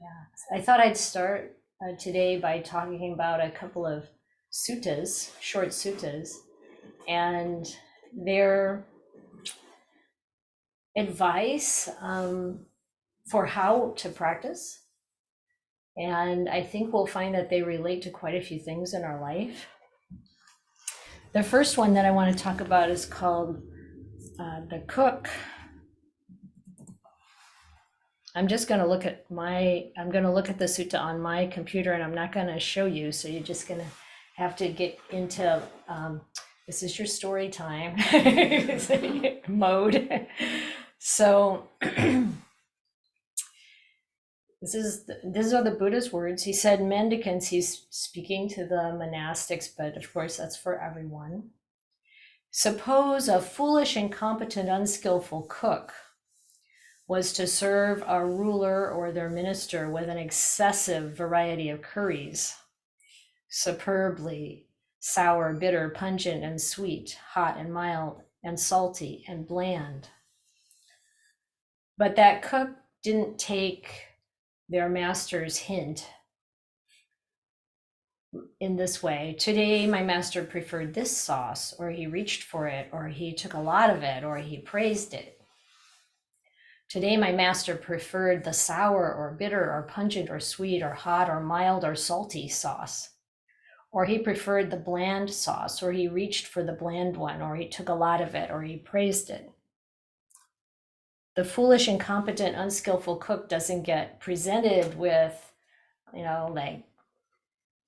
Yeah, I thought I'd start today by talking about a couple of suttas, short suttas, and their advice for how to practice. And I think we'll find that they relate to quite a few things in our life. The first one that I want to talk about is called The Cook. I'm just going to look at the sutta on my computer, and I'm not going to show you. So you're just going to have to get into, this is your story time mode. So these are the Buddha's words. He said, mendicants, he's speaking to the monastics, but of course that's for everyone. Suppose a foolish, incompetent, unskillful cook was to serve a ruler or their minister with an excessive variety of curries, superbly sour, bitter, pungent, and sweet, hot and mild, and salty and bland. But that cook didn't take their master's hint in this way. Today, my master preferred this sauce, or he reached for it, or he took a lot of it, or he praised it. Today, my master preferred the sour or bitter or pungent or sweet or hot or mild or salty sauce. Or he preferred the bland sauce, or he reached for the bland one, or he took a lot of it, or he praised it. The foolish, incompetent, unskillful cook doesn't get presented with, like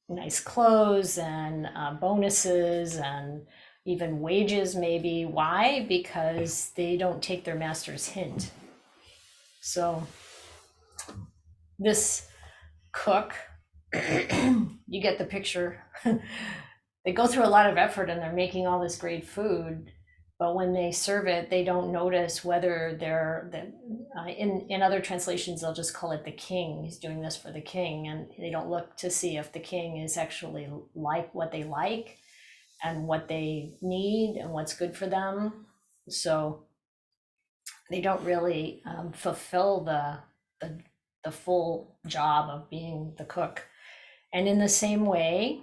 nice clothes and bonuses and even wages maybe. Why? Because they don't take their master's hint. So this cook, you get the picture. They go through a lot of effort and they're making all this great food, but when they serve it, they don't notice whether in other translations, they'll just call it the king. He's doing this for the king, and they don't look to see if the king is actually like what they like and what they need and what's good for them. So they don't really fulfill the full job of being the cook. And in the same way,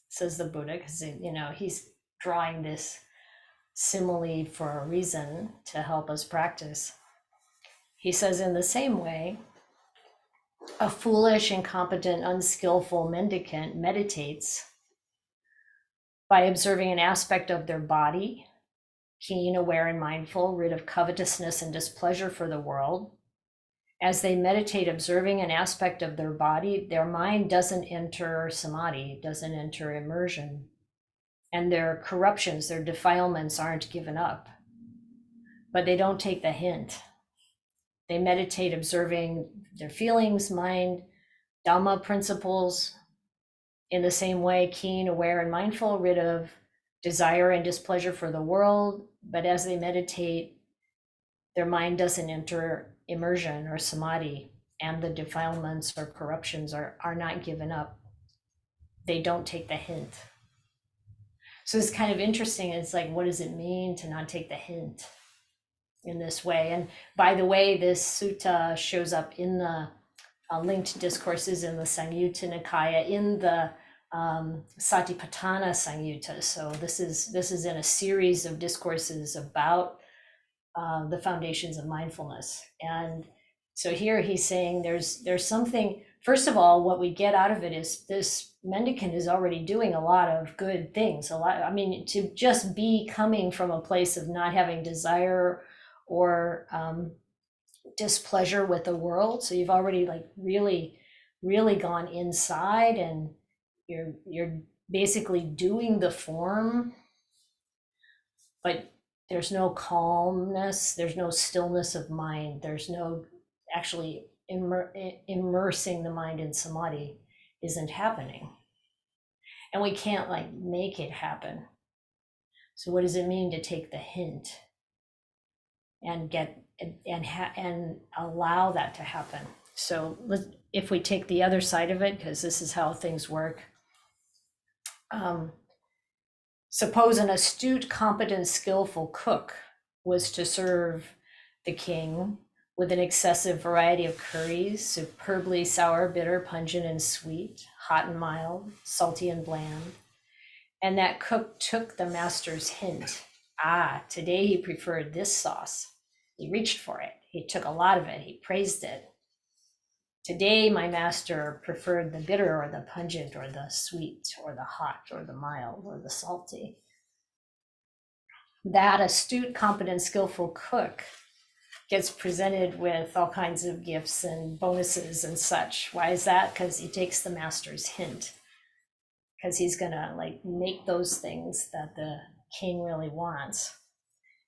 says the Buddha, because he's drawing this simile for a reason to help us practice. He says, in the same way, a foolish, incompetent, unskillful mendicant meditates by observing an aspect of their body, keen, aware, and mindful, rid of covetousness and displeasure for the world. As they meditate, observing an aspect of their body, their mind doesn't enter samadhi, doesn't enter immersion, and their corruptions, their defilements aren't given up. But they don't take the hint. They meditate, observing their feelings, mind, Dhamma principles, in the same way, keen, aware, and mindful, rid of desire and displeasure for the world. But as they meditate, their mind doesn't enter immersion or samadhi, and the defilements or corruptions are not given up. They don't take the hint. So it's kind of interesting. It's like, what does it mean to not take the hint in this way? And by the way, this sutta shows up in the linked discourses in the Samyutta Nikaya, in the Satipatthana Samyutta. So this is in a series of discourses about the foundations of mindfulness. And so here he's saying there's something. First of all, what we get out of it is this mendicant is already doing a lot of good things. To just be coming from a place of not having desire or displeasure with the world. So you've already really, really gone inside, and you're basically doing the form, but there's no calmness, there's no stillness of mind, there's no actually immersing the mind in samadhi isn't happening. And we can't make it happen. So what does it mean to take the hint and get and allow that to happen? So if we take the other side of it, because this is how things work. Suppose an astute, competent, skillful cook was to serve the king with an excessive variety of curries, superbly sour, bitter, pungent, and sweet, hot and mild, salty and bland. And that cook took the master's hint. Today he preferred this sauce. He reached for it. He took a lot of it. He praised it. Today, my master preferred the bitter or the pungent or the sweet or the hot or the mild or the salty. That astute, competent, skillful cook gets presented with all kinds of gifts and bonuses and such. Why is that? Because he takes the master's hint. Because he's gonna like make those things that the king really wants.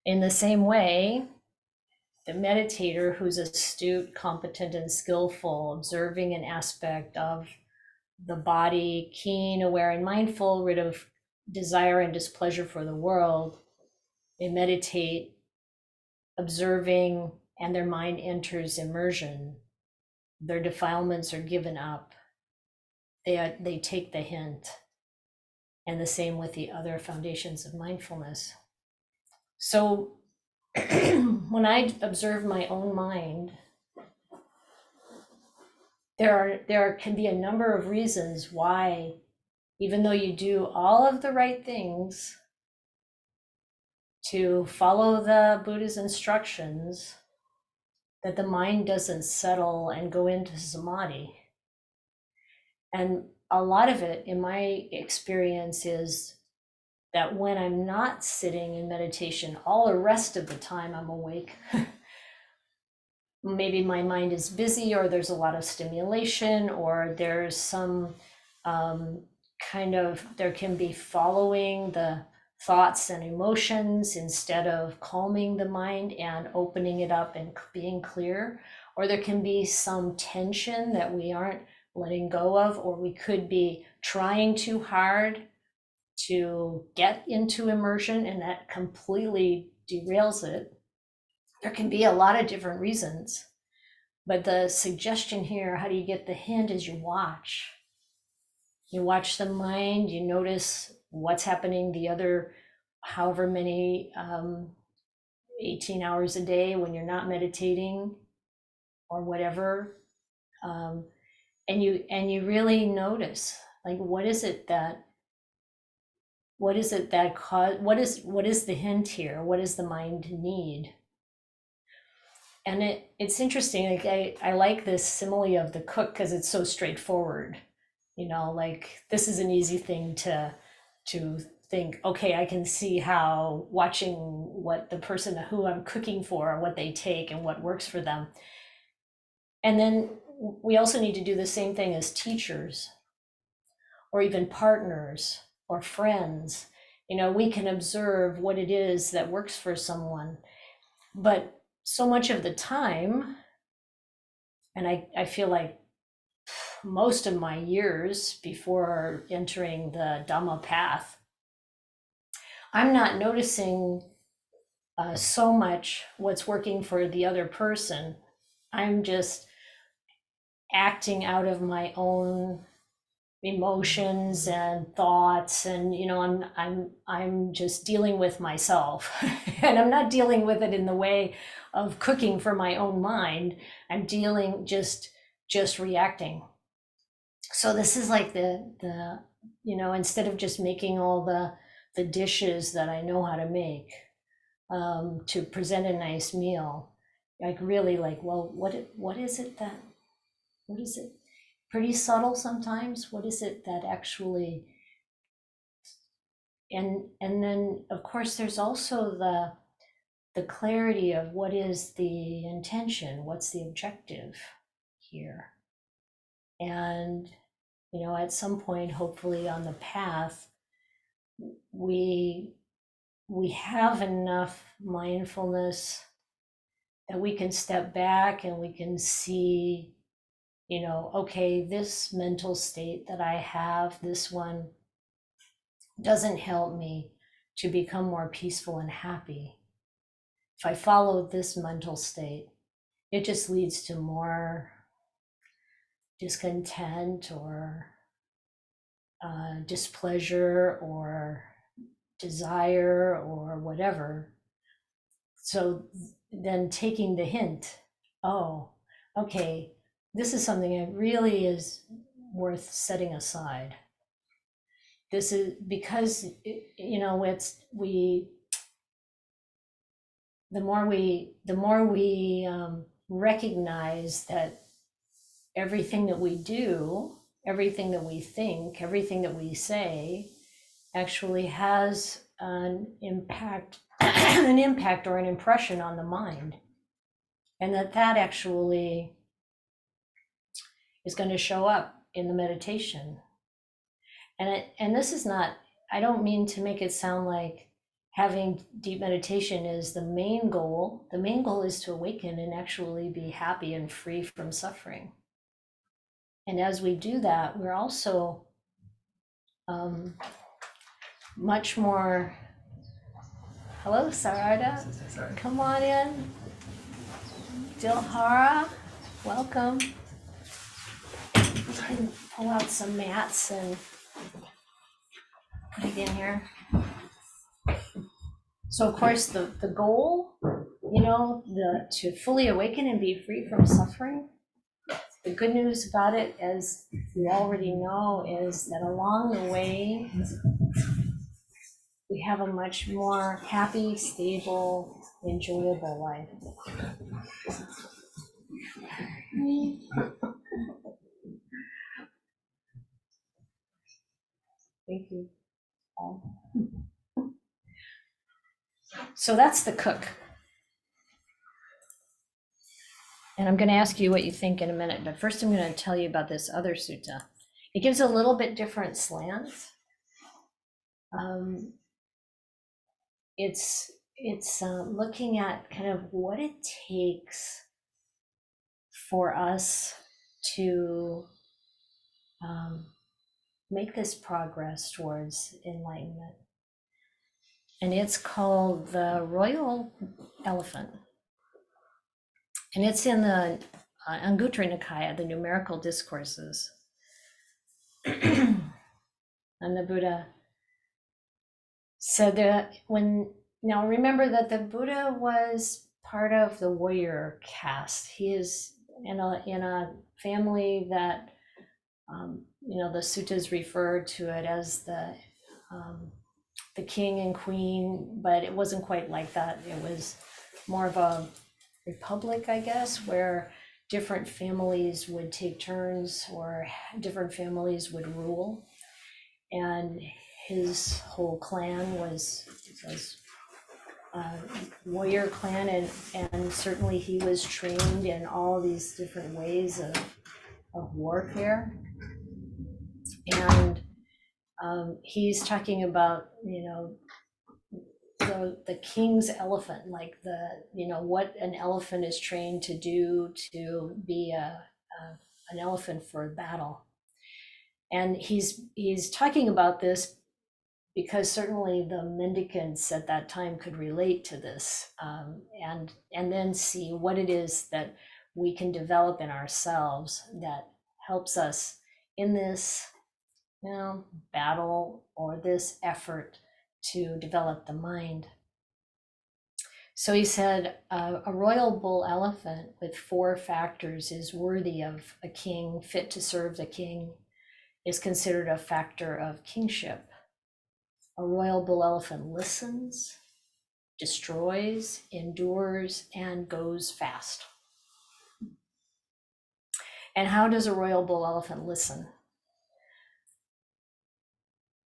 In the same way, the meditator who's astute, competent, and skillful, observing an aspect of the body, keen, aware, and mindful, rid of desire and displeasure for the world, they meditate, observing, and their mind enters immersion. Their defilements are given up. They take the hint. And the same with the other foundations of mindfulness. So when I observe my own mind, there can be a number of reasons why, even though you do all of the right things to follow the Buddha's instructions, that the mind doesn't settle and go into samadhi. And a lot of it, in my experience, is that when I'm not sitting in meditation, all the rest of the time I'm awake. Maybe my mind is busy, or there's a lot of stimulation, or there's some there can be following the thoughts and emotions instead of calming the mind and opening it up and being clear. Or there can be some tension that we aren't letting go of, or we could be trying too hard to get into immersion and that completely derails it. There can be a lot of different reasons, but the suggestion here, how do you get the hint, is you watch. You watch the mind, you notice what's happening the other however many 18 hours a day when you're not meditating or whatever. And you really notice, like, what is the hint here? What does the mind need? And it's interesting. Like I like this simile of the cook because it's so straightforward. Like, this is an easy thing to think. Okay, I can see how watching what the person who I'm cooking for, what they take and what works for them. And then we also need to do the same thing as teachers, or even partners or friends. We can observe what it is that works for someone, but so much of the time, and I feel like most of my years before entering the Dhamma path, I'm not noticing so much what's working for the other person. I'm just acting out of my own emotions and thoughts, and I'm just dealing with myself. And I'm not dealing with it in the way of cooking for my own mind. I'm dealing just reacting. So this is like the instead of just making all the dishes that I know how to make to present a nice meal, like really like, well, what is it? Pretty subtle sometimes. What is it that actually, and then of course there's also the clarity of what is the intention, what's the objective here. And at some point, hopefully on the path, we have enough mindfulness that we can step back and we can see, okay, this mental state that I have, this one doesn't help me to become more peaceful and happy. If I follow this mental state, it just leads to more discontent or displeasure or desire or whatever. So then taking the hint Oh, okay. This is something that really is worth setting aside. This is because, it's, the more we recognize that everything that we do, everything that we think, everything that we say actually has an impact, an impact or an impression on the mind. And that actually is going to show up in the meditation. And this is not, I don't mean to make it sound like having deep meditation is the main goal. The main goal is to awaken and actually be happy and free from suffering. And as we do that, we're also much more. Hello, Sarada. Come on in. Dilhara, welcome. I can pull out some mats and put it in here. So of course the goal, to fully awaken and be free from suffering, the good news about it, as you already know, is that along the way, we have a much more happy, stable, enjoyable life. Thank you. So that's the cook. And I'm going to ask you what you think in a minute, but first I'm going to tell you about this other sutta. It gives a little bit different slant. It's looking at kind of what it takes for us to make this progress towards enlightenment. And it's called the Royal Elephant. And it's in the Anguttara Nikaya, the Numerical Discourses. And the Buddha said that now remember that the Buddha was part of the warrior caste. He is in a family that, the suttas refer to it as the king and queen, but it wasn't quite like that. It was more of a republic, I guess, where different families would take turns or different families would rule. And his whole clan was a warrior clan, and certainly he was trained in all these different ways of warfare. And he's talking about, the king's elephant, like what an elephant is trained to do to be an elephant for battle. And he's talking about this because certainly the mendicants at that time could relate to this, and then see what it is that we can develop in ourselves that helps us in this battle or this effort to develop the mind. So he said a royal bull elephant with 4 factors is worthy of a king, fit to serve the king, is considered a factor of kingship. A royal bull elephant listens, destroys, endures, and goes fast. And how does a royal bull elephant listen?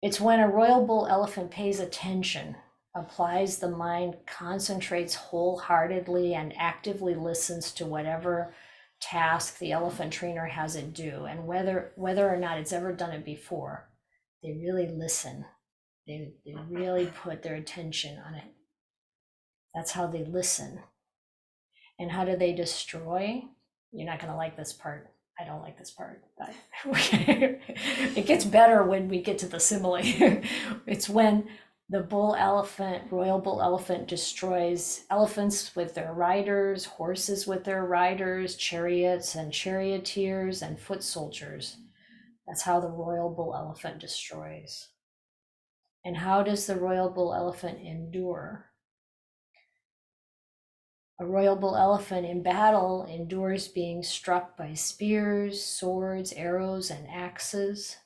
It's when a royal bull elephant pays attention, applies the mind, concentrates wholeheartedly, and actively listens to whatever task the elephant trainer has it do. And whether or not it's ever done it before, they really listen. They really put their attention on it. That's how they listen. And how do they destroy? You're not going to like this part. I don't like this part, but it gets better when we get to the simile. It's when the royal bull elephant destroys elephants with their riders, horses with their riders, chariots and charioteers, and foot soldiers. That's how the royal bull elephant destroys. And how does the royal bull elephant endure? A royal bull elephant in battle endures being struck by spears, swords, arrows, and axes.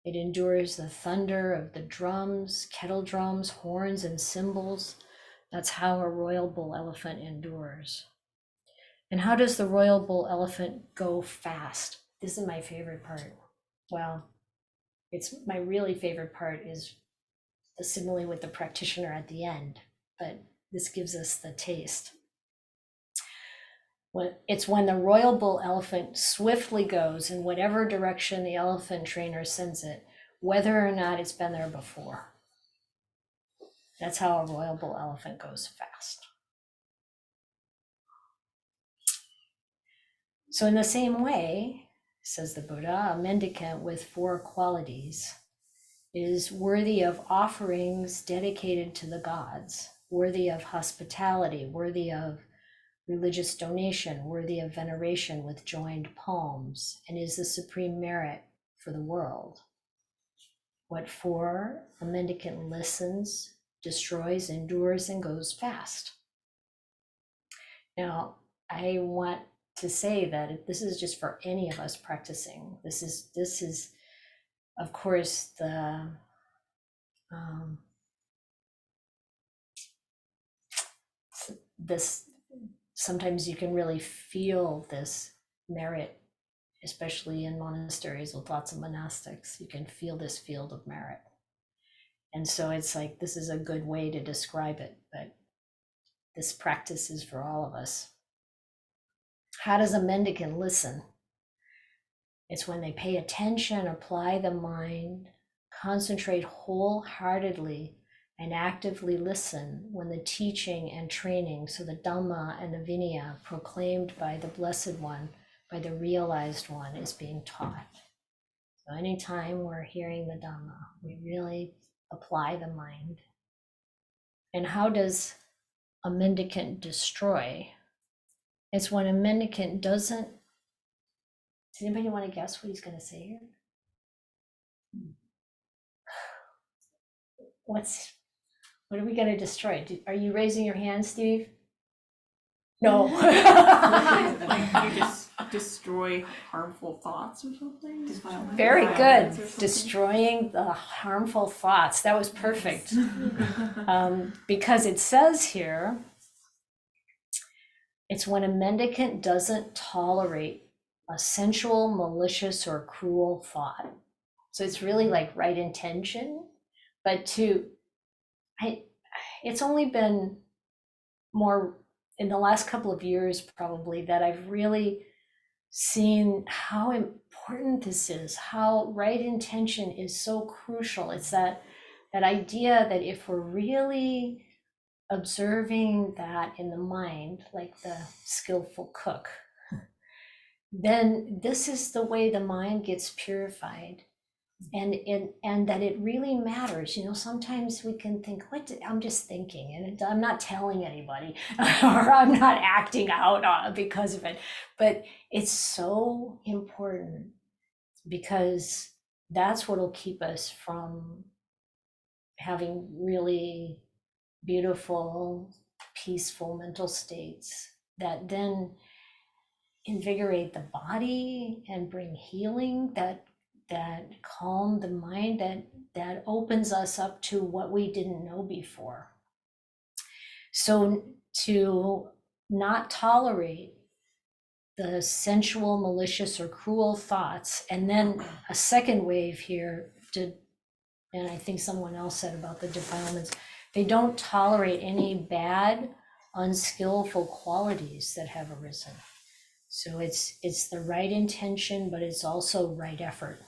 It endures the thunder of the drums, kettle drums, horns, and cymbals. That's how a royal bull elephant endures. And how does the royal bull elephant go fast? This is my favorite part. Well, it's my really favorite part is the simile with the practitioner at the end, but this gives us the taste. It's when the royal bull elephant swiftly goes in whatever direction the elephant trainer sends it, whether or not it's been there before. That's how a royal bull elephant goes fast. So in the same way, says the Buddha, a mendicant with 4 qualities is worthy of offerings dedicated to the gods, worthy of hospitality, worthy of religious donation, worthy of veneration with joined palms, and is the supreme merit for the world. What for? A mendicant listens, destroys, endures, and goes fast. Now, I want to say that this is just for any of us practicing. This is, of course, the this sometimes you can really feel this merit, especially in monasteries with lots of monastics. You can feel this field of merit. And so it's like, this is a good way to describe it, but this practice is for all of us. How does a mendicant listen? It's when they pay attention, apply the mind, concentrate wholeheartedly, and actively listen when the teaching and training, so the Dhamma and the Vinaya proclaimed by the Blessed One, by the realized one, is being taught. So anytime we're hearing the Dhamma, we really apply the mind. And how does a mendicant destroy? It's when a mendicant doesn't. Does anybody want to guess what he's going to say here? What are we going to destroy? Are you raising your hand, Steve? No. You just destroy harmful thoughts or something? Very good. Destroying the harmful thoughts. That was perfect. Because it says here, it's when a mendicant doesn't tolerate a sensual, malicious, or cruel thought. So it's really like right intention, but it's only been more in the last couple of years probably that I've really seen how important this is, how right intention is so crucial. It's that idea that if we're really observing that in the mind, like the skillful cook, then this is the way the mind gets purified. And that it really matters. Sometimes we can think, I'm just thinking, and I'm not telling anybody, or I'm not acting out because of it. But it's so important because that's what'll keep us from having really beautiful, peaceful mental states that then invigorate the body and bring healing, that calm the mind, that opens us up to what we didn't know before. So to not tolerate the sensual, malicious, or cruel thoughts, and then a second wave here, and I think someone else said about the defilements, they don't tolerate any bad, unskillful qualities that have arisen. So it's the right intention, but it's also right effort.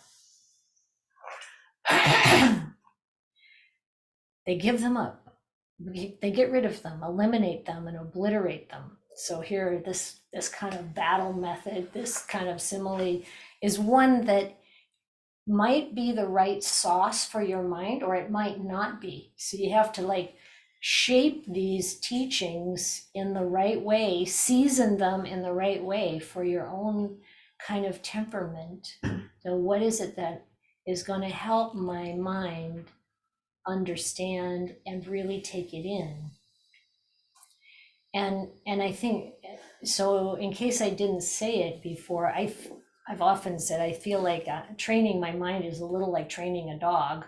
They give them up. They get rid of them, eliminate them, and obliterate them. So here, this kind of battle method, this kind of simile, is one that might be the right sauce for your mind, or it might not be. So you have to shape these teachings in the right way, season them in the right way for your own kind of temperament. So what is it that is going to help my mind understand and really take it in? And I think, so in case I didn't say it before, I've often said I feel like training my mind is a little like training a dog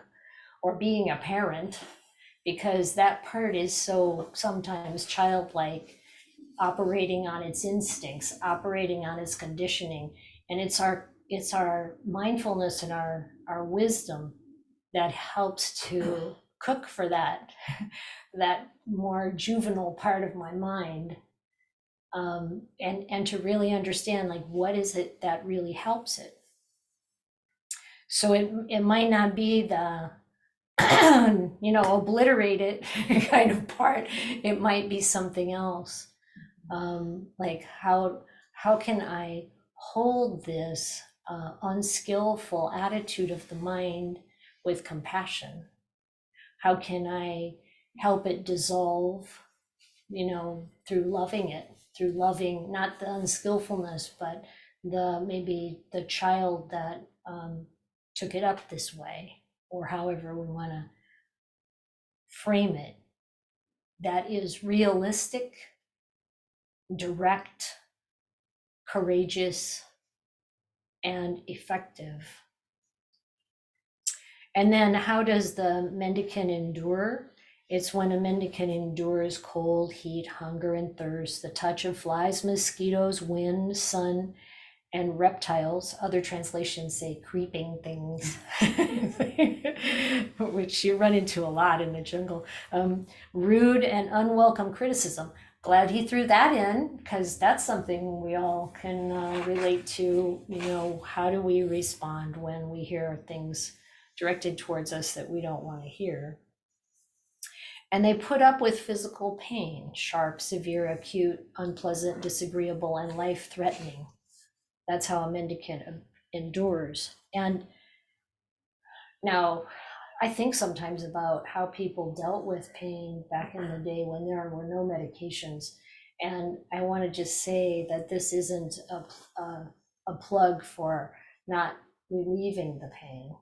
or being a parent, because that part is so sometimes childlike, operating on its instincts, operating on its conditioning. And it's our mindfulness and our wisdom that helps to cook for that that more juvenile part of my mind, and to really understand, like, what is it that really helps it. So it might not be the obliterate it kind of part. It might be something else, like how can I hold this unskillful attitude of the mind with compassion? How can I help it dissolve, through loving it, through loving not the unskillfulness, but maybe the child that took it up this way, or however we want to frame it, that is realistic, direct, courageous, and effective. And then how does the mendicant endure? It's when a mendicant endures cold, heat, hunger, and thirst, the touch of flies, mosquitoes, wind, sun, and reptiles. Other translations say creeping things, which you run into a lot in the jungle. Rude and unwelcome criticism. Glad he threw that in, because that's something we all can relate to. How do we respond when we hear things directed towards us that we don't want to hear? And they put up with physical pain, sharp, severe, acute, unpleasant, disagreeable, and life-threatening. That's how a mendicant endures. And now I think sometimes about how people dealt with pain back in the day when there were no medications. And I want to just say that this isn't a plug for not relieving the pain.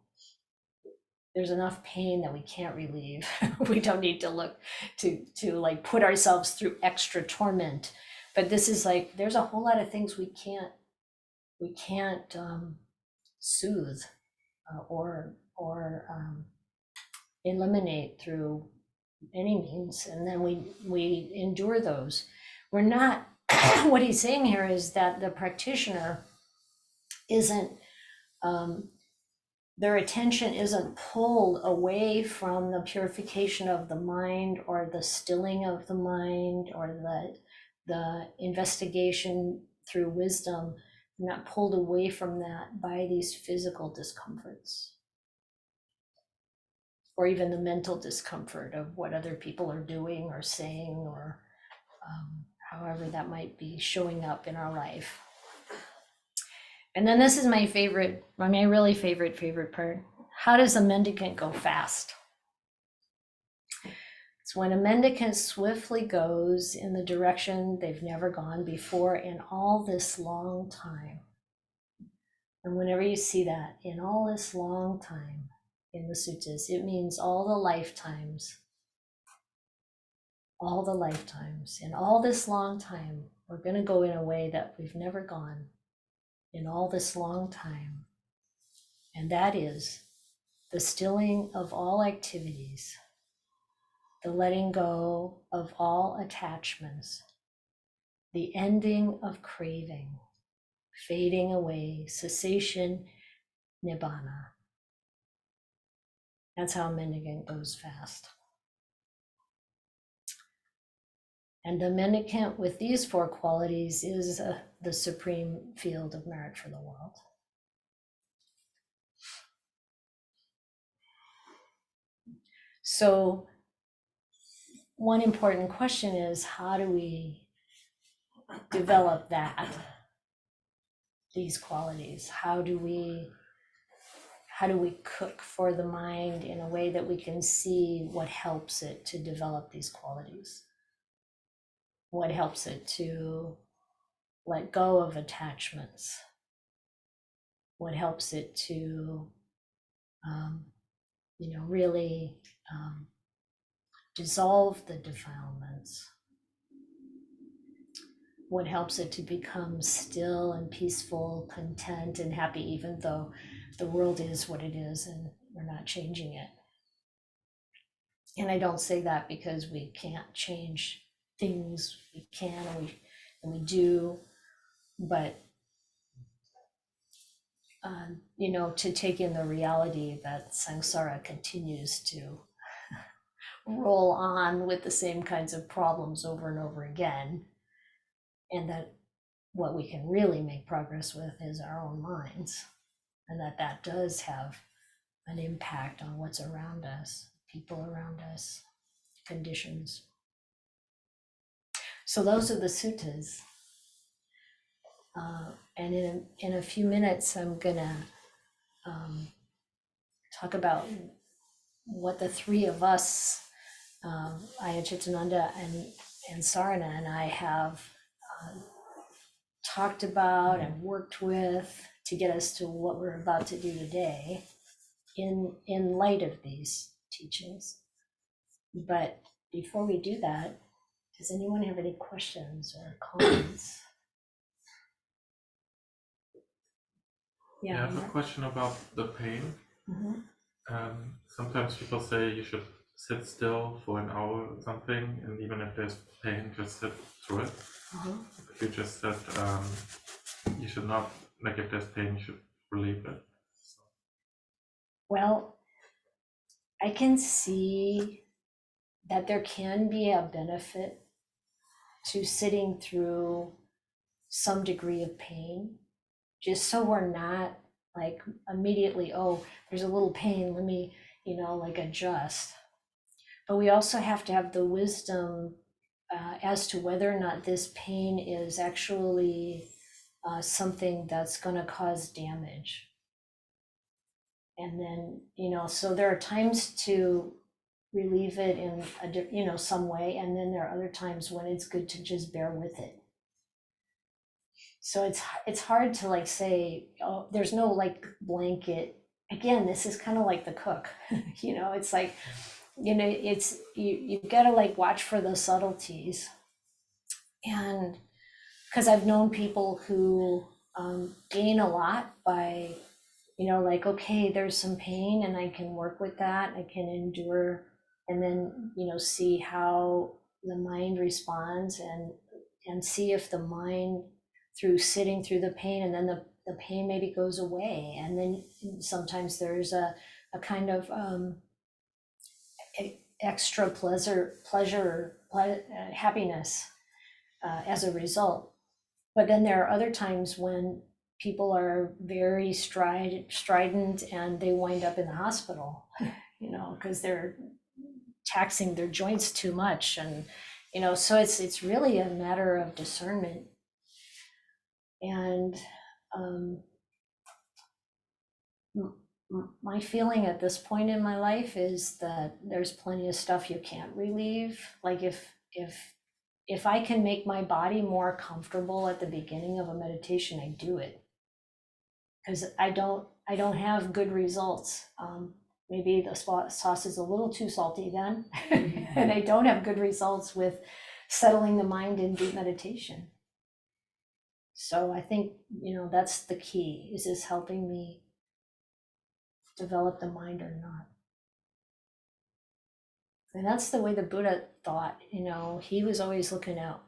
There's enough pain that we can't relieve. We don't need to look to like put ourselves through extra torment. But this is like, there's a whole lot of things we can't soothe or eliminate through any means, and then we endure those. We're not what he's saying here is that the practitioner isn't their attention isn't pulled away from the purification of the mind, or the stilling of the mind, or the investigation through wisdom, not pulled away from that by these physical discomforts, or even the mental discomfort of what other people are doing or saying, or however that might be showing up in our life. And then this is my really favorite part. How does a mendicant go fast? It's when a mendicant swiftly goes in the direction they've never gone before in all this long time. And whenever you see that, in all this long time in the suttas, it means all the lifetimes. All the lifetimes. In all this long time, we're going to go in a way that we've never gone in all this long time. And that is the stilling of all activities, the letting go of all attachments, the ending of craving, fading away, cessation, Nibanna. That's how a mendicant goes fast. And the mendicant with these four qualities is the supreme field of merit for the world. So one important question is, how do we develop these qualities? How do we cook for the mind in a way that we can see what helps it to develop these qualities? What helps it to let go of attachments? What helps it to, really dissolve the defilements? what helps it to become still and peaceful, content and happy, even though the world is what it is and we're not changing it. And I don't say that because we can't change things. We can and we do, but to take in the reality that samsara continues to roll on with the same kinds of problems over and over again, and that what we can really make progress with is our own minds, and that does have an impact on what's around us, people around us, conditions. So those are the suttas. And in a few minutes, I'm gonna talk about what the three of us, Ayya, Chittananda, and Sarana and I have talked about and worked with to get us to what we're about to do today in light of these teachings. But before we do that, does anyone have any questions or comments? Yeah, I have a question about the pain. Mhm. Sometimes people say you should sit still for an hour or something, and even if there's pain, just sit through it. But you just said you should not, like if there's pain, you should relieve it. Well, I can see that there can be a benefit to sitting through some degree of pain, just so we're not like immediately, oh, there's a little pain, let me, like adjust. But we also have to have the wisdom as to whether or not this pain is actually something that's going to cause damage. And then, so there are times to relieve it in some way, and then there are other times when it's good to just bear with it. So it's hard to like say, oh, there's no like blanket. Again, this is kind of like the cook. It's like, it's you've got to like watch for the subtleties. And because I've known people who gain a lot by, like, okay, there's some pain and I can work with that, I can endure, and then, see how the mind responds and see if the mind, through sitting through the pain, and then the pain maybe goes away. And then sometimes there's a kind of extra happiness as a result. But then there are other times when people are very strident and they wind up in the hospital, because they're taxing their joints too much. And, so it's really a matter of discernment. And my feeling at this point in my life is that there's plenty of stuff you can't relieve. Like if I can make my body more comfortable at the beginning of a meditation, I do it. Because I don't have good results. Maybe the sauce is a little too salty then, and I don't have good results with settling the mind in deep meditation. So I think, that's the key. Is this helping me develop the mind or not? And that's the way the Buddha thought. He was always looking out,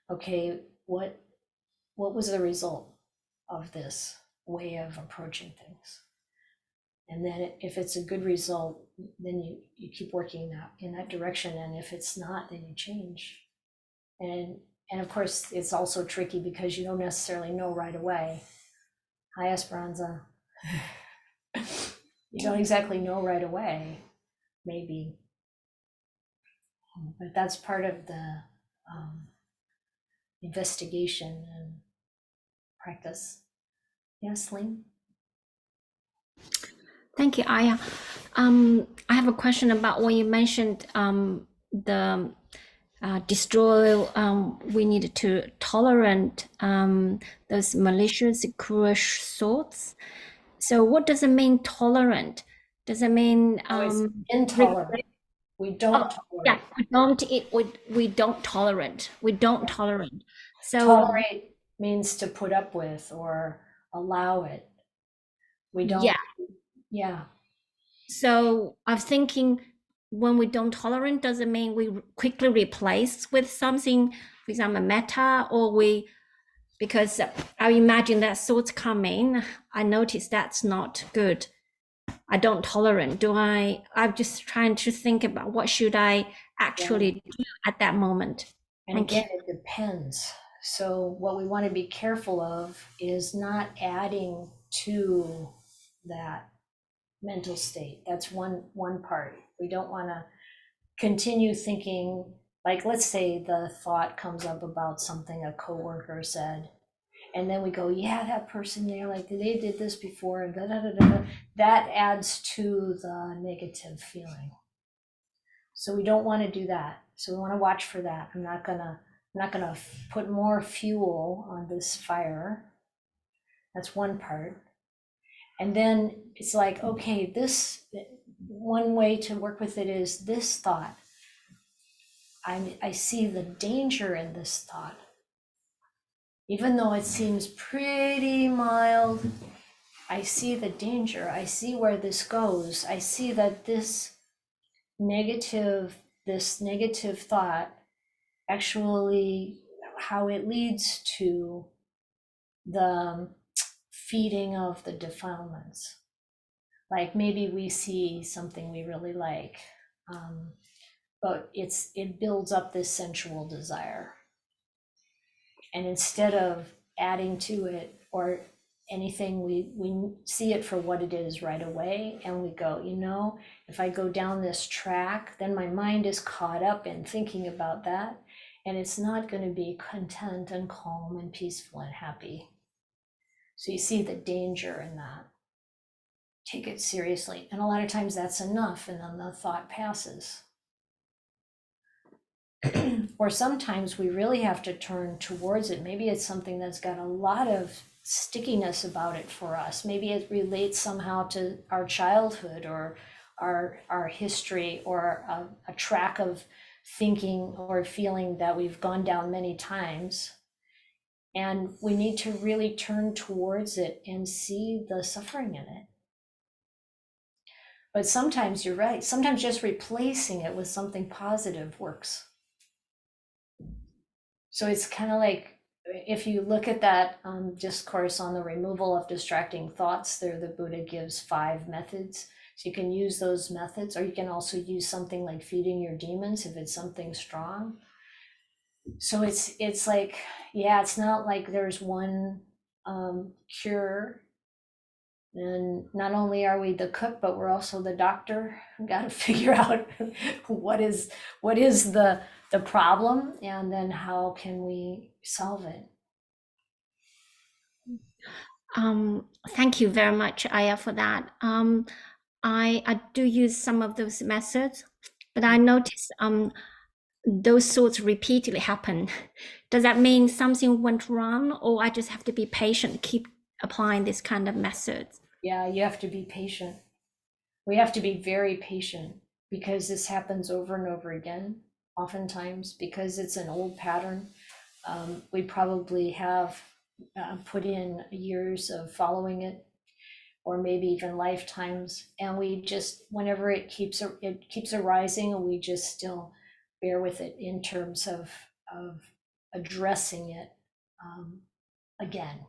okay, what was the result of this way of approaching things? And then if it's a good result, then you keep working in that direction. And if it's not, then you change. And of course, it's also tricky because you don't necessarily know right away. Hi, Esperanza. You don't exactly know right away, maybe. But that's part of the investigation and practice. Yes, Ling? Thank you, Ayya. I have a question about when you mentioned the destroy, we need to tolerate those malicious, cruel thoughts. So what does it mean tolerant? Does it mean intolerant? We don't tolerate. Yeah, we don't tolerate. So Tolerate means to put up with or allow it. We don't, yeah. yeah. So I'm thinking when we don't tolerate, does it mean we quickly replace with something, for example, metta, or we, because I imagine that thoughts come in, I notice that's not good. I don't tolerate. I'm just trying to think about what should I actually do at that moment. And Thank again, it depends. So what we want to be careful of is not adding to that mental state. That's one part. We don't want to continue thinking, like, let's say the thought comes up about something a coworker said, and then we go, yeah, that person there, like they did this before, and da da da da. That adds to the negative feeling. So we don't want to do that. So we want to watch for that. I'm not gonna put more fuel on this fire. That's one part. And then it's like, okay, this one way to work with it is this thought. I see the danger in this thought. Even though it seems pretty mild, I see the danger. I see where this goes. I see that this negative thought actually, how it leads to the feeding of the defilements. Like maybe we see something we really like, but it builds up this sensual desire. And instead of adding to it or anything, we see it for what it is right away, and we go, if I go down this track, then my mind is caught up in thinking about that, and it's not going to be content and calm and peaceful and happy. So you see the danger in that. Take it seriously. And a lot of times that's enough, and then the thought passes. Or sometimes we really have to turn towards it. Maybe it's something that's got a lot of stickiness about it for us. Maybe it relates somehow to our childhood or our history, or a track of thinking or feeling that we've gone down many times. And we need to really turn towards it and see the suffering in it. But sometimes you're right. Sometimes just replacing it with something positive works. So it's kind of like, if you look at that discourse on the removal of distracting thoughts, there the Buddha gives 5 methods. So you can use those methods, or you can also use something like feeding your demons if it's something strong. So it's like, yeah, it's not like there's one cure. And not only are we the cook, but we're also the doctor. We've got to figure out what is the problem, and then how can we solve it. Thank you very much, Ayya, for that. I do use some of those methods, but I notice those thoughts repeatedly happen. Does that mean something went wrong, or I just have to be patient, keep applying this kind of methods? Yeah, you have to be patient. We have to be very patient, because this happens over and over again, oftentimes, because it's an old pattern. We probably have put in years of following it, or maybe even lifetimes, and we just, whenever it keeps arising, and we just still bear with it in terms of addressing it again.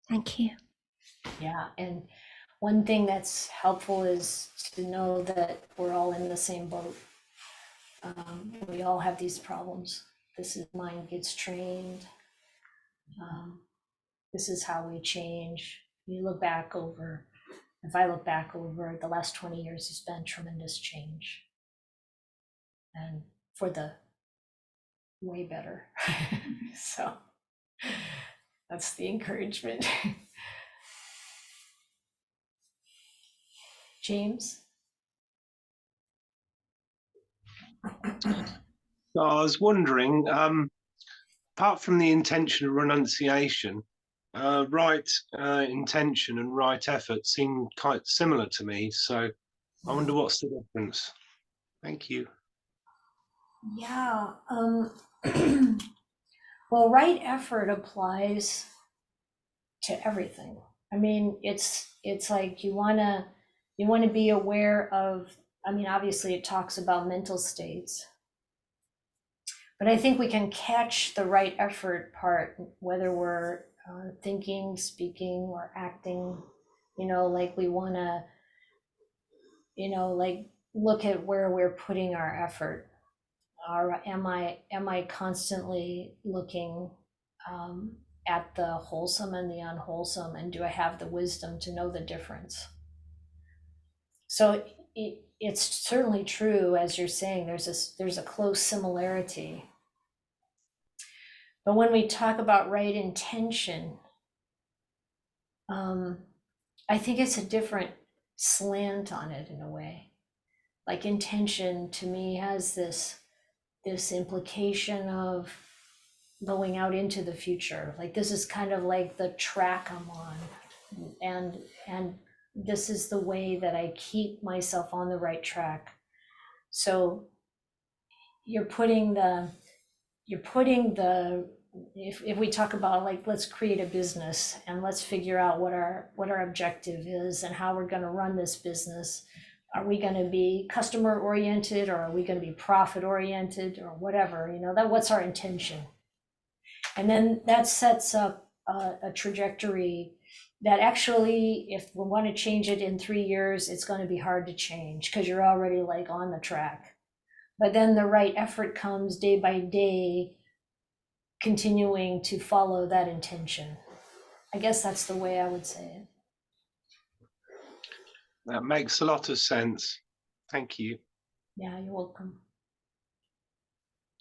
Thank you. Yeah, and one thing that's helpful is to know that we're all in the same boat. We all have these problems. This is mind gets trained. This is how we change. If I look back over the last 20 years, it's been tremendous change, and for the way better. So that's the encouragement. James? So I was wondering, apart from the intention of renunciation, right intention and right effort seem quite similar to me. So I wonder what's the difference. Thank you. Yeah. Well, right effort applies to everything. I mean, it's like you wanna be aware of, I mean, obviously it talks about mental states, but I think we can catch the right effort part, whether we're thinking, speaking, or acting, like we wanna, like look at where we're putting our effort. Or am I constantly looking at the wholesome and the unwholesome, and do I have the wisdom to know the difference? So it's certainly true, as you're saying, there's a close similarity. But when we talk about right intention, I think it's a different slant on it in a way. Like intention to me has this implication of going out into the future. Like this is kind of like the track I'm on, and this is the way that I keep myself on the right track. So you're putting the if we talk about, like, let's create a business and let's figure out what our objective is and how we're going to run this business. Are we going to be customer oriented, or are we going to be profit oriented, or whatever, that what's our intention? And then that sets up a trajectory that actually, if we want to change it in 3 years, it's going to be hard to change because you're already like on the track. But then the right effort comes day by day, continuing to follow that intention. I guess that's the way I would say it. That makes a lot of sense. Thank you. Yeah, you're welcome.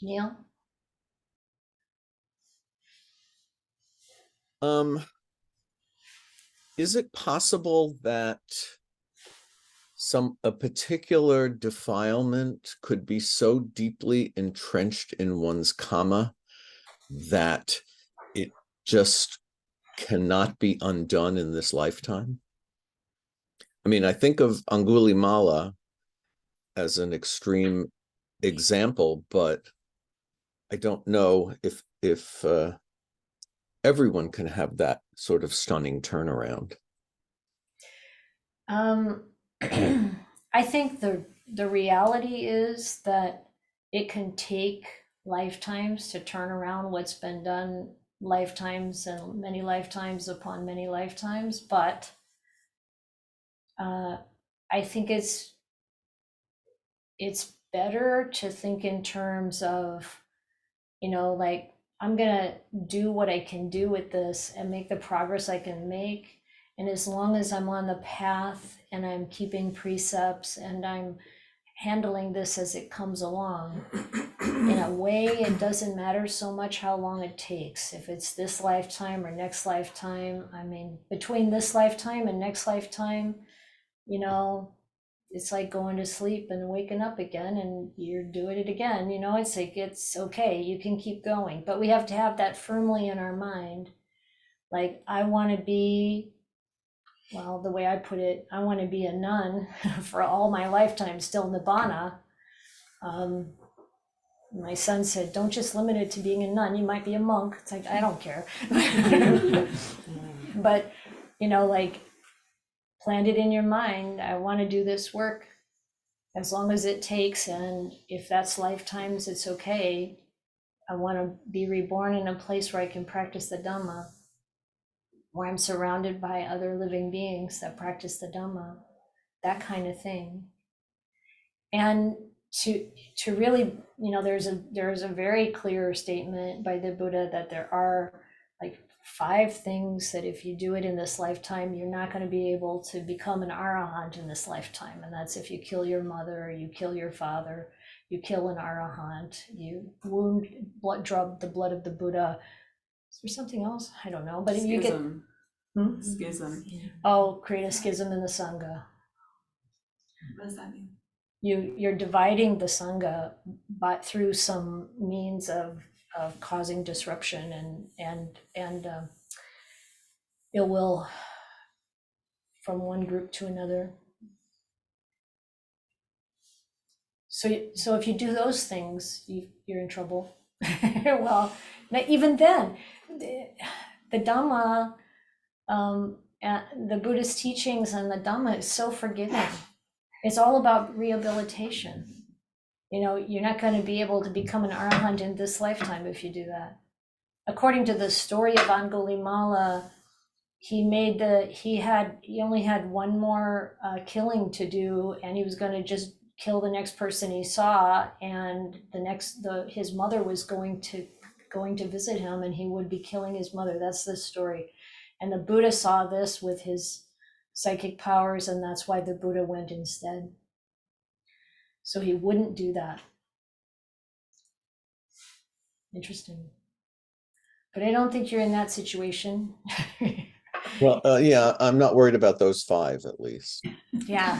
Neil? Is it possible that a particular defilement could be so deeply entrenched in one's karma that it just cannot be undone in this lifetime? I mean, I think of Angulimala as an extreme example, but I don't know if everyone can have that sort of stunning turnaround. I think the reality is that it can take lifetimes to turn around what's been done, lifetimes and many lifetimes upon many lifetimes. But I think it's better to think in terms of, like, I'm gonna do what I can do with this and make the progress I can make. And as long as I'm on the path and I'm keeping precepts and I'm handling this as it comes along, in a way, it doesn't matter so much how long it takes. If it's this lifetime or next lifetime, I mean, between this lifetime and next lifetime, it's like going to sleep and waking up again and you're doing it again. It's like, it's okay, you can keep going. But we have to have that firmly in our mind. Like, I want to be, well, the way I put it, I want to be a nun for all my lifetime, still Nibanna. My son said, don't just limit it to being a nun, you might be a monk. It's like, I don't care. But, like, plant it in your mind, I want to do this work as long as it takes, and if that's lifetimes, it's okay. I want to be reborn in a place where I can practice the Dhamma, where I'm surrounded by other living beings that practice the Dhamma, that kind of thing. And to really, there's a very clear statement by the Buddha that there are like 5 things that if you do it in this lifetime, you're not going to be able to become an arahant in this lifetime. And that's if you kill your mother, you kill your father, you kill an arahant, you drop the blood of the Buddha. Is there something else? I don't know. But if you get Schism. Oh, create a schism in the Sangha. What does that mean? You're dividing the Sangha through some means of causing disruption and ill will from one group to another. So if you do those things, you're in trouble. Well, Now, even then, the Dhamma, the Buddhist teachings and the Dhamma is so forgiving. It's all about rehabilitation. You know, you're not going to be able to become an arahant in this lifetime if you do that. According to the story of Angulimala, he only had one more killing to do, and he was going to just kill the next person he saw, and his mother was going to visit him, and he would be killing his mother. That's the story. And the Buddha saw this with his psychic powers, and that's why the Buddha went instead. So he wouldn't do that. Interesting. But I don't think you're in that situation. Well, yeah, I'm not worried about those 5 at least. Yeah.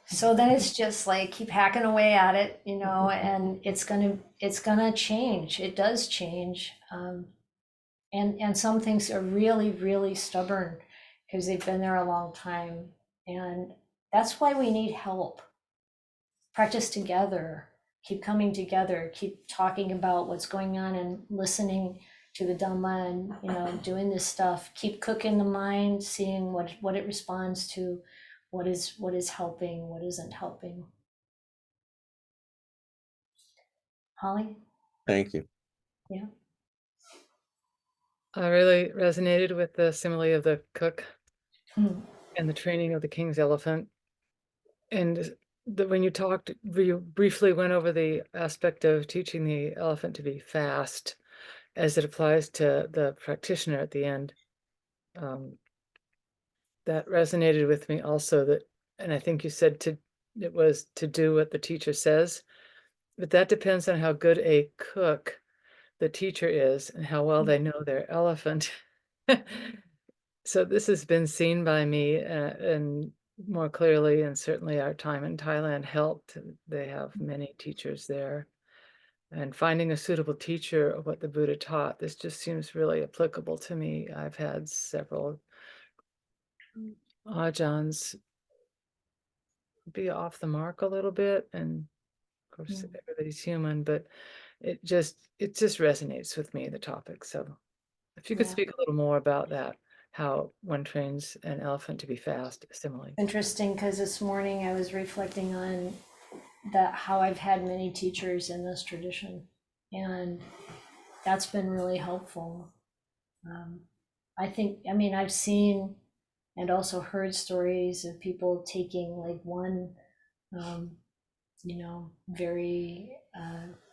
So then it's just like keep hacking away at it, you know, and it's gonna change. It does change. And some things are really, really stubborn because they've been there a long time. And that's why we need help. Practice together, keep coming together, keep talking about what's going on and listening to the Dhamma and, you know, doing this stuff. Keep cooking the mind, seeing what it responds to, what is helping, what isn't helping. Holly? Thank you. Yeah. I really resonated with the simile of the cook Hmm. and the training of the king's elephant. And when you talked, you briefly went over the aspect of teaching the elephant to be fast as it applies to the practitioner at the end. That resonated with me also, and I think you said it was to do what the teacher says, but that depends on how good a cook the teacher is and how well they know their elephant. So this has been seen by me and more clearly, and certainly our time in Thailand helped. They have many teachers there. And finding a suitable teacher of what the Buddha taught, this just seems really applicable to me. I've had several ajahns be off the mark a little bit, and of course everybody's human, but it just resonates with me, the topic. So if you could speak a little more about that, how one trains an elephant to be fast, simile. Interesting, because this morning I was reflecting on how I've had many teachers in this tradition, and that's been really helpful. I mean, I've seen and also heard stories of people taking like one, you know, very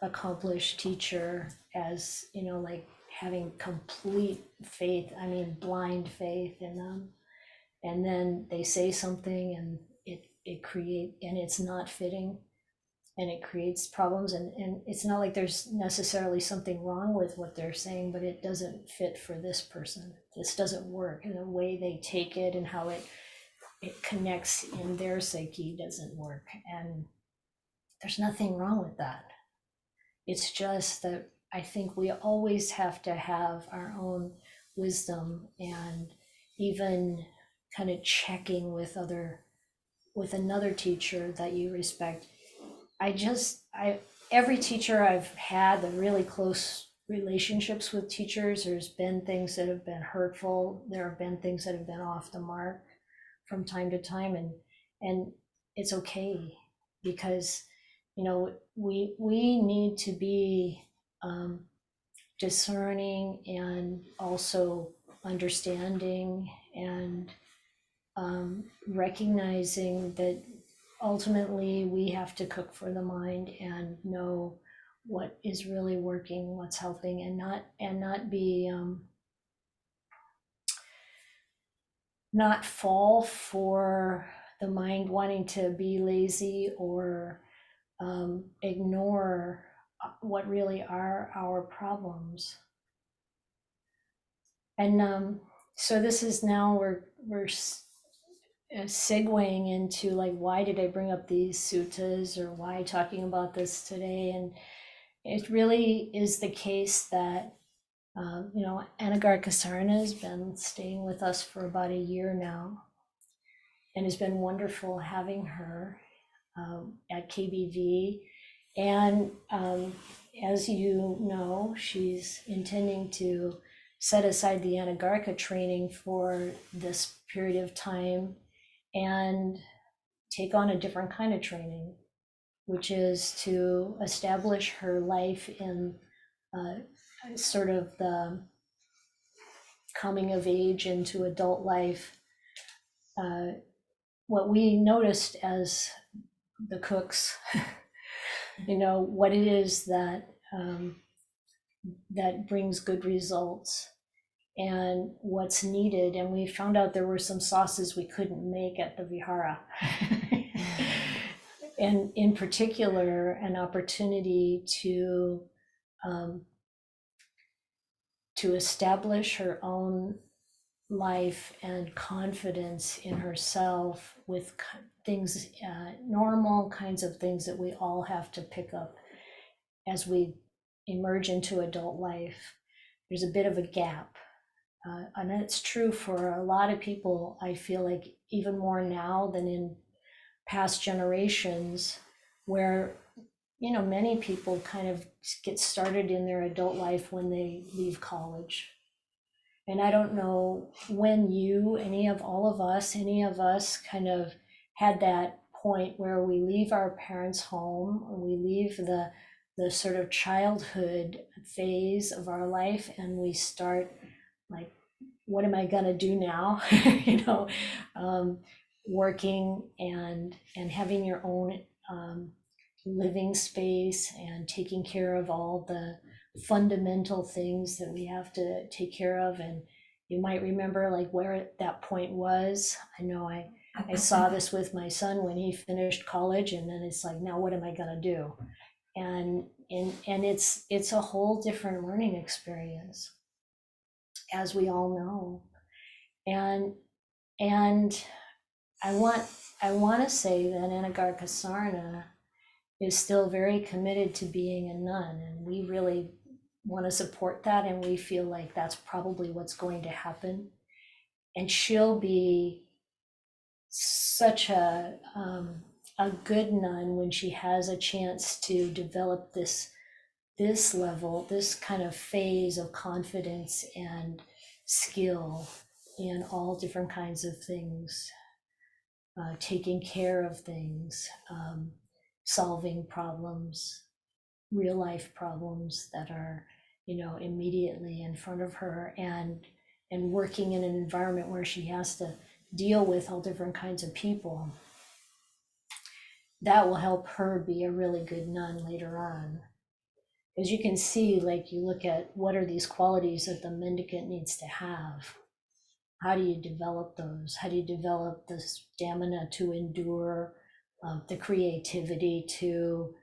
accomplished teacher as, you know, like having complete faith, I mean, blind faith in them. And then they say something and and it's not fitting, and it creates problems, and it's not like there's necessarily something wrong with what they're saying, but it doesn't fit for this person. This doesn't work, and the way they take it and how it connects in their psyche doesn't work. And there's nothing wrong with that. It's just that I think we always have to have our own wisdom, and even kind of checking with another teacher that you respect. Every teacher I've had, the really close relationships with teachers, there's been things that have been hurtful. There have been things that have been off the mark from time to time, and it's okay, because, you know, we need to be discerning and also understanding and recognizing that ultimately we have to cook for the mind and know what is really working, what's helping, and not be not fall for the mind wanting to be lazy or ignore what really are our problems. And so this is now we're segueing into like, why did I bring up these suttas, or why talking about this today? And it really is the case that you know, ANAGARAKA Sarana has been staying with us for about a year now, and it's been wonderful having her at KBV. And as you know, she's intending to set aside the ANAGARAKA training for this period of time and take on a different kind of training, which is to establish her life in sort of the coming of age into adult life. What we noticed as the cooks, what it is that that brings good results and what's needed. And we found out there were some sauces we couldn't make at the Vihara. And in particular, an opportunity to establish her own life and confidence in herself with things, normal kinds of things that we all have to pick up as we emerge into adult life. There's a bit of a gap. And that's true for a lot of people, I feel like, even more now than in past generations, where many people kind of get started in their adult life when they leave college. And I don't know when any of us kind of had that point where we leave our parents' home, or we leave the sort of childhood phase of our life, and we start like, what am I gonna do now? Working and having your own living space and taking care of all the fundamental things that we have to take care of. And you might remember like where that point was. I know I saw this with my son when he finished college, and then it's like, now what am I gonna do? And it's a whole different learning experience, as we all know. And I want to say that Anagarika Sarana is still very committed to being a nun, and we really want to support that, and we feel like that's probably what's going to happen. And she'll be such a good nun when she has a chance to develop this level, this kind of phase of confidence and skill in all different kinds of things, taking care of things, solving problems, real life problems that are, immediately in front of her, and working in an environment where she has to deal with all different kinds of people. That will help her be a really good nun later on. As you can see, like, you look at what are these qualities that the mendicant needs to have. How do you develop those? How do you develop the stamina to endure, the creativity to,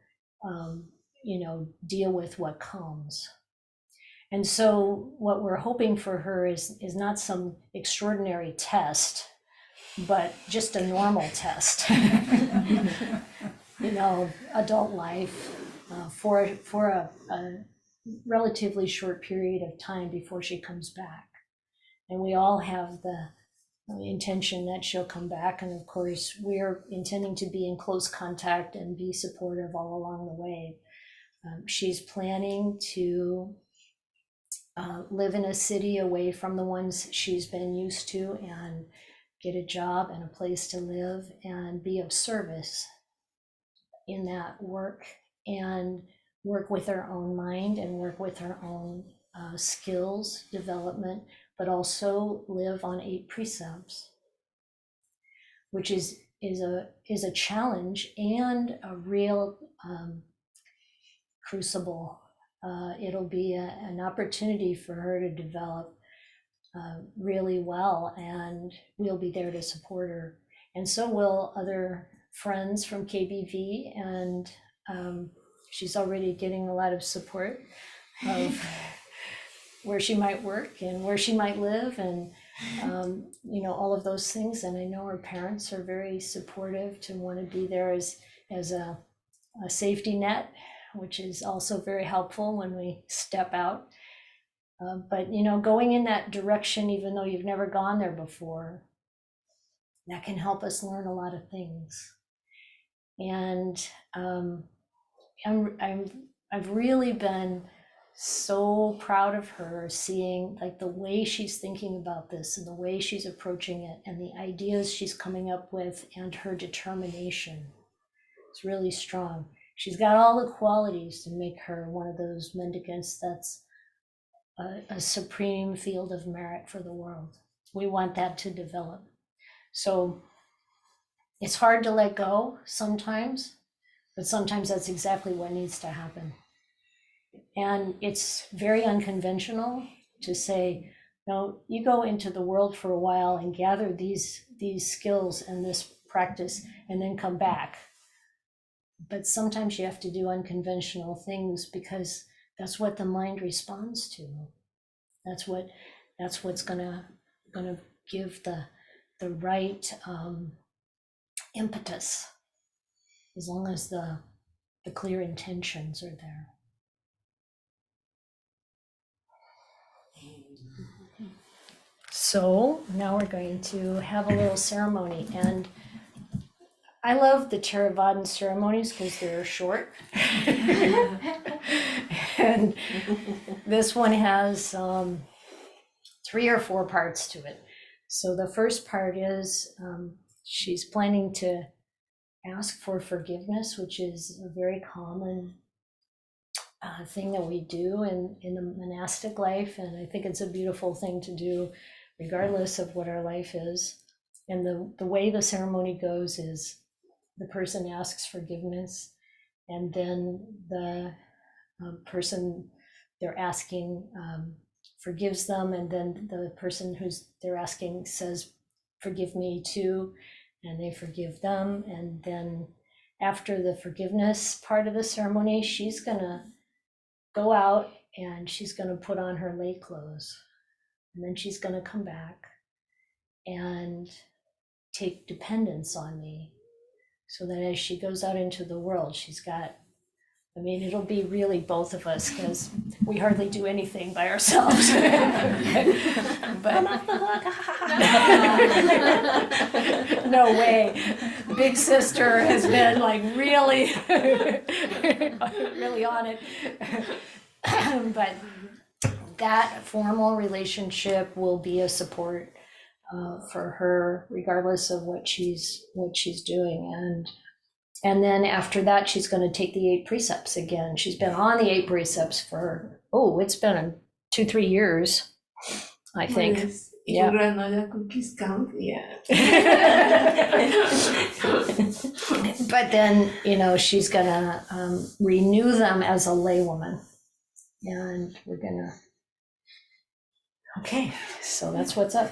deal with what comes? And so what we're hoping for her is not some extraordinary test, but just a normal test. Adult life for a relatively short period of time before she comes back. And we all have the intention that she'll come back. And of course, we're intending to be in close contact and be supportive all along the way. She's planning to live in a city away from the ones she's been used to, and get a job and a place to live and be of service in that work, and work with her own mind and work with her own skills development, but also live on 8 precepts, which is a challenge and a real crucible. It'll be an opportunity for her to develop really well, and we'll be there to support her. And so will other friends from KBV, and she's already getting a lot of support of where she might work and where she might live, and all of those things. And I know her parents are very supportive to want to be there as a safety net, which is also very helpful when we step out. But going in that direction, even though you've never gone there before, that can help us learn a lot of things. And I've really been so proud of her, seeing like the way she's thinking about this and the way she's approaching it and the ideas she's coming up with and her determination. It's really strong. She's got all the qualities to make her one of those mendicants that's a supreme field of merit for the world. We want that to develop. So it's hard to let go sometimes, but sometimes that's exactly what needs to happen. And it's very unconventional to say, no, you go into the world for a while and gather these skills and this practice and then come back. But sometimes you have to do unconventional things because that's what the mind responds to. That's what's gonna give the right impetus, as long as the clear intentions are there. So now we're going to have a little ceremony, and I love the Theravadan ceremonies because they're short. And this one has 3 or 4 parts to it. So the first part is she's planning to ask for forgiveness, which is a very common thing that we do in the monastic life. And I think it's a beautiful thing to do regardless of what our life is. And the way the ceremony goes is the person asks forgiveness, and then the person they're asking forgives them, and then the person they're asking says, forgive me too, and they forgive them. And then after the forgiveness part of the ceremony, she's gonna go out and she's gonna put on her lay clothes, and then she's gonna come back and take dependence on me, so that as she goes out into the world, she's got, I mean, it'll be really both of us because we hardly do anything by ourselves. But I'm off the hook. No way. Big sister has been like really, really on it. But that formal relationship will be a support for her, regardless of what she's doing. And then after that, she's going to take the 8 precepts again. She's been on the 8 precepts for, it's been 2-3 years, I think. Yes. Yeah. Your grandmother cookies count, yeah. But then, she's going to renew them as a laywoman. And we're going to, okay, so that's what's up.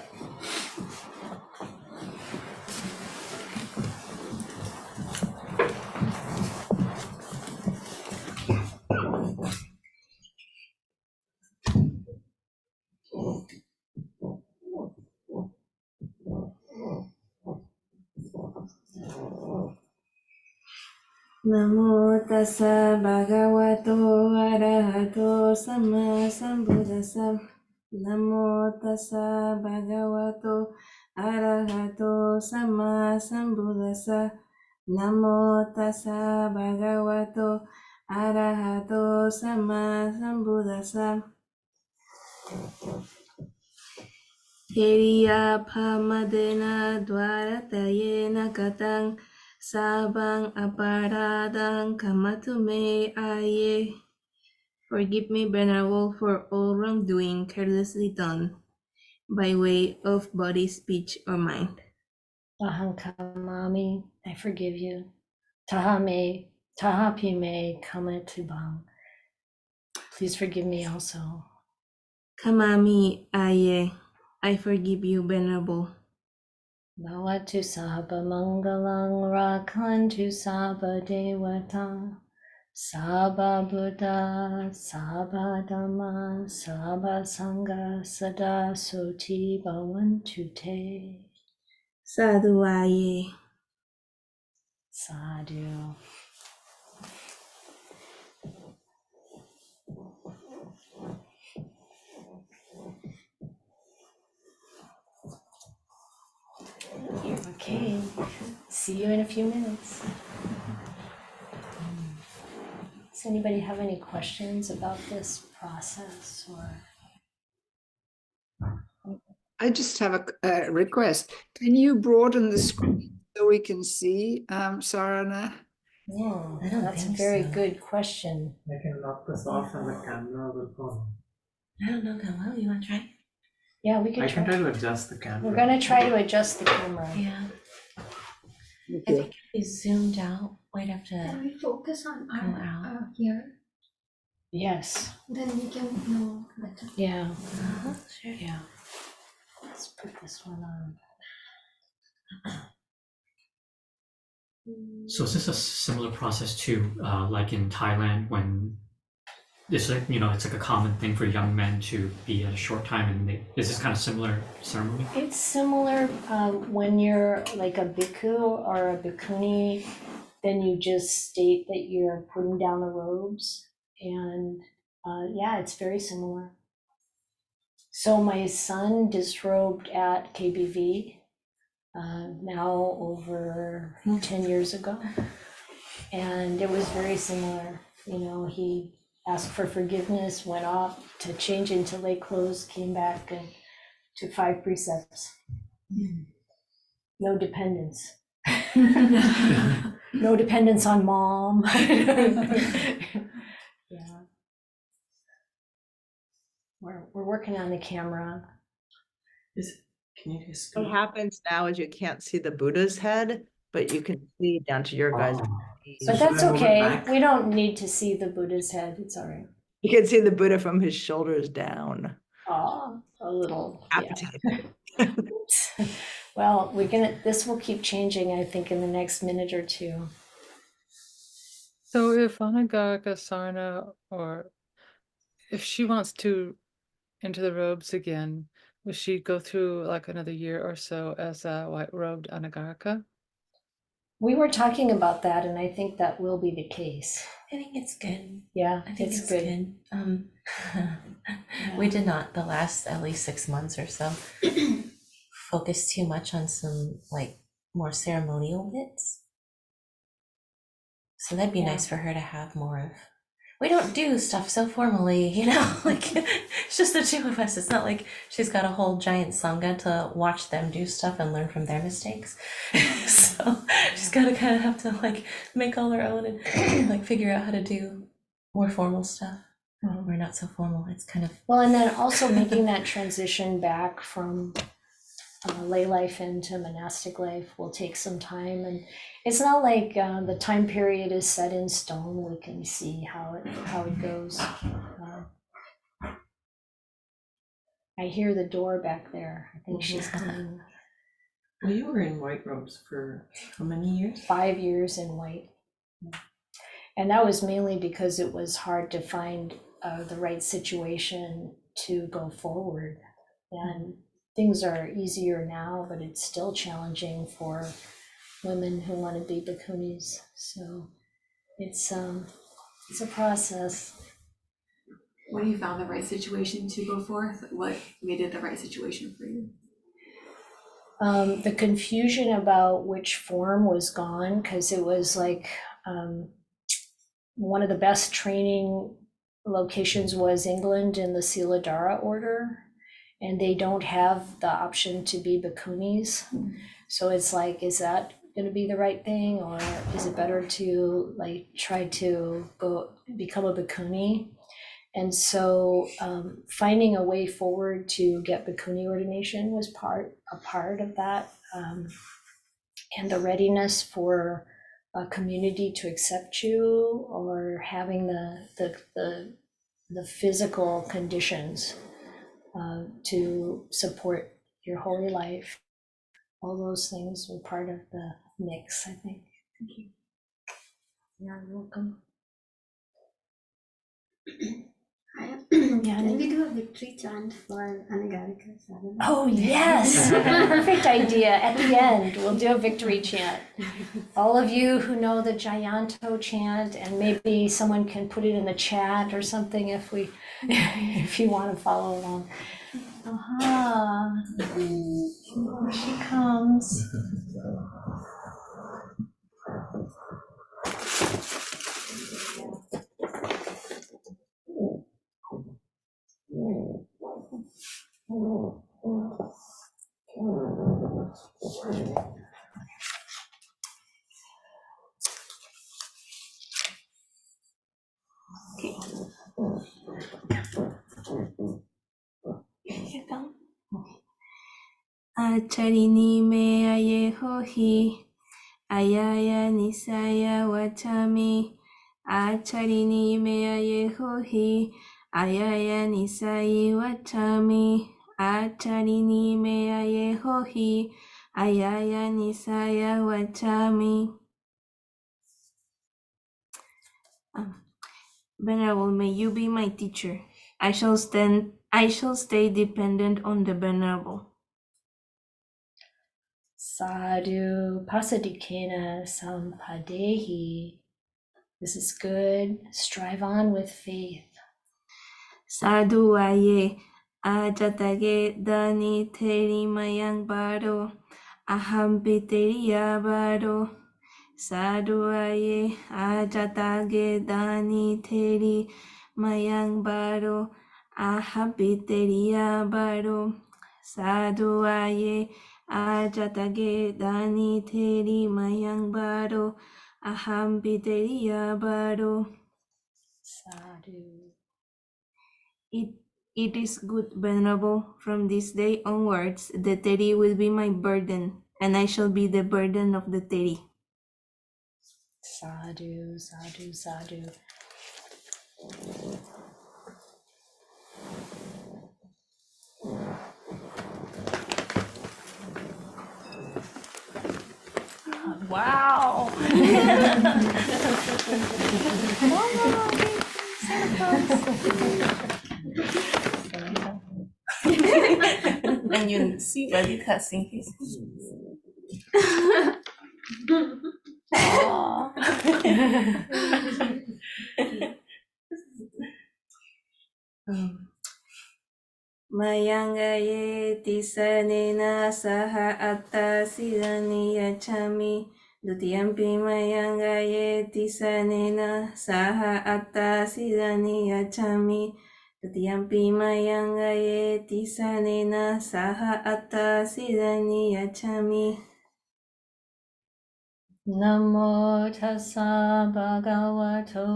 Namo tassa bhagavato arahato sama sambuddhassa. Namo tassa bhagavato arahato sama sambuddhassa. Namo tassa bhagavato arahato sama sambuddhassa. Heriya pamadena dwaratayena katang sabang aparadang kamatume aye. Forgive me, Venerable, for all wrongdoing carelessly done by way of body, speech, or mind. Aham kamami, I forgive you. Tahame, tahapime kamatubang. Please forgive me also. Kamami aye. I forgive you, Venerable. Bhavatu sabha mangalang rakhantu sabha devata. Sabha Buddha, Sabha Dhamma, Sabha Sangha, Sada Soti Bhavantu Te. Sadhu aye. Sadhu. Okay, see you in a few minutes. Does anybody have any questions about this process or? I just have a request. Can you broaden the screen so we can see Sarana? Oh, I don't that's a think very so. good question. I can lock this off and the camera will go. I don't know, Kamal, you want to try? Yeah, we I could can try try. to adjust the camera. We're gonna try to adjust the camera. Yeah. I Okay. think if we zoomed out, we'd have to Can we focus on go out. here? Yes, Then we can know better. yeah, Sure. yeah. Let's put this one on. So is this a similar process to like in Thailand when it's like, you know, it's like a common thing for young men to be at a short time and is this kind of similar ceremony? It's similar when you're like a bhikkhu or a bhikkhuni, then you just state that you're putting down the robes. And yeah, it's very similar. So my son disrobed at KBV now over 10 years ago. And it was very similar. You know, he asked for forgiveness, went off to change into lay clothes, came back and to 5 precepts. No dependence. No dependence on mom. Yeah. We're working on the camera. Can you just What happens now is you can't see the Buddha's head, but you can see down to your guys' knees. But that's okay. We don't need to see the Buddha's head. It's all right. You can see the Buddha from his shoulders down. Oh, a little. Yeah. Appetite. Well, this will keep changing, I think, in the next minute or two. So if Anagaraka Sarana, or if she wants to enter the robes again, will she go through like another year or so as a white-robed Anagaraka? We were talking about that, and I think that will be the case. I think it's good. Yeah, I think it's it's good. We did not the last at least 6 months or so focus too much on some like more ceremonial bits. So that'd be Yeah. nice for her to have more of. We don't do stuff so formally, you know, like it's just the two of us. It's not like she's got a whole giant sangha to watch them do stuff and learn from their mistakes. So she's got to kind of have to like make all her own and like figure out how to do more formal stuff. Or not so formal. It's kind of Well, and then also making that transition back from lay life into monastic life will take some time, and it's not like the time period is set in stone. We can see how it goes. I hear the door back there. I think she's coming. Well, you were in white robes for how many years? 5 years in white, and that was mainly because it was hard to find the right situation to go forward. And things are easier now, but it's still challenging for women who want to be bhikkhunis. So it's a process. When you found the right situation to go forth, what made it the right situation for you? The confusion about which form was gone, because it was like one of the best training locations was England in the Siladhara order, and they don't have the option to be bhikkhunis. So it's like, is that going to be the right thing, or is it better to like try to go become a bhikkhuni? And so finding a way forward to get bhikkhuni ordination was a part of that, and the readiness for a community to accept you, or having the physical conditions to support your holy life. All those things were part of the mix, I think. Thank you. You're welcome. Can we do a victory chant for Anagaraka Sadhana? Oh, yes. Perfect idea. At the end, we'll do a victory chant. All of you who know the Jayanto chant, and maybe someone can put it in the chat or something if you want to follow along. Aha. Here she comes. Acharini me ayehohi, ayaya nisaya wachami. Acharini me ayehohi, ayaya nisai wachami. Acharini me ayehohi, ayaya nisaya wachami. Venerable, may you be my teacher. I shall stay dependent on the Venerable. Sadhu pasadikena sampadehi. This is good. Strive on with faith. Sadhu aye, ajatage dani teri mayang baro, aham piteriya baro. Sadhu aye, ajatage dani teri mayang baro, aham piteriya baro. Sadhu aye, ajatage dani teri mayang baro, aham piteriya baro. Sadhu. It is good, Venerable. From this day onwards, the Teri will be my burden, and I shall be the burden of the Teri. Sadhu, sadhu, sadhu. Wow. And you see Reddy cussing his Mayangaye tisanena saha atta sidani yachami. Dutiyampi mayangaye tisanena saha atta sidani yachami. Dutiyampi mayangaye tisanena saha atta sidani yachami. Namo tassa bhagavato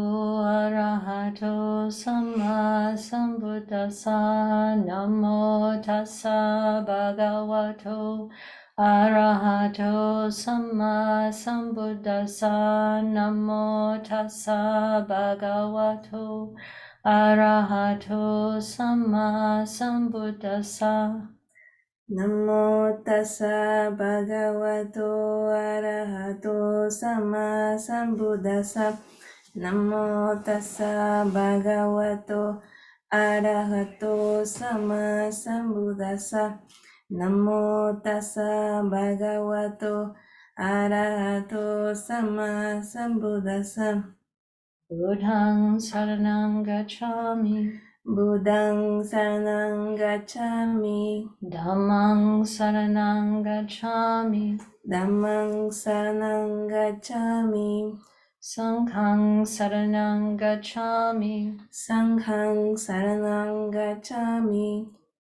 arahato samma sambuddhassa. Namo tassa bhagavato arahato samma sambuddhassa. Namo tassa bhagavato arahato samma sambuddhassa. Namo tassa bhagavato arahato sama sambuddhassa. Namo tassa bhagavato arahato sama sambuddhassa. Namo tassa bhagavato arahato sama sambuddhassa. Buddhang saranang gacchami. Buddhang saranang gacchami. Dhammang saranang gacchami. Dhammang saranang gacchami. Sanghang saranang gacchami. Sanghang saranang gacchami.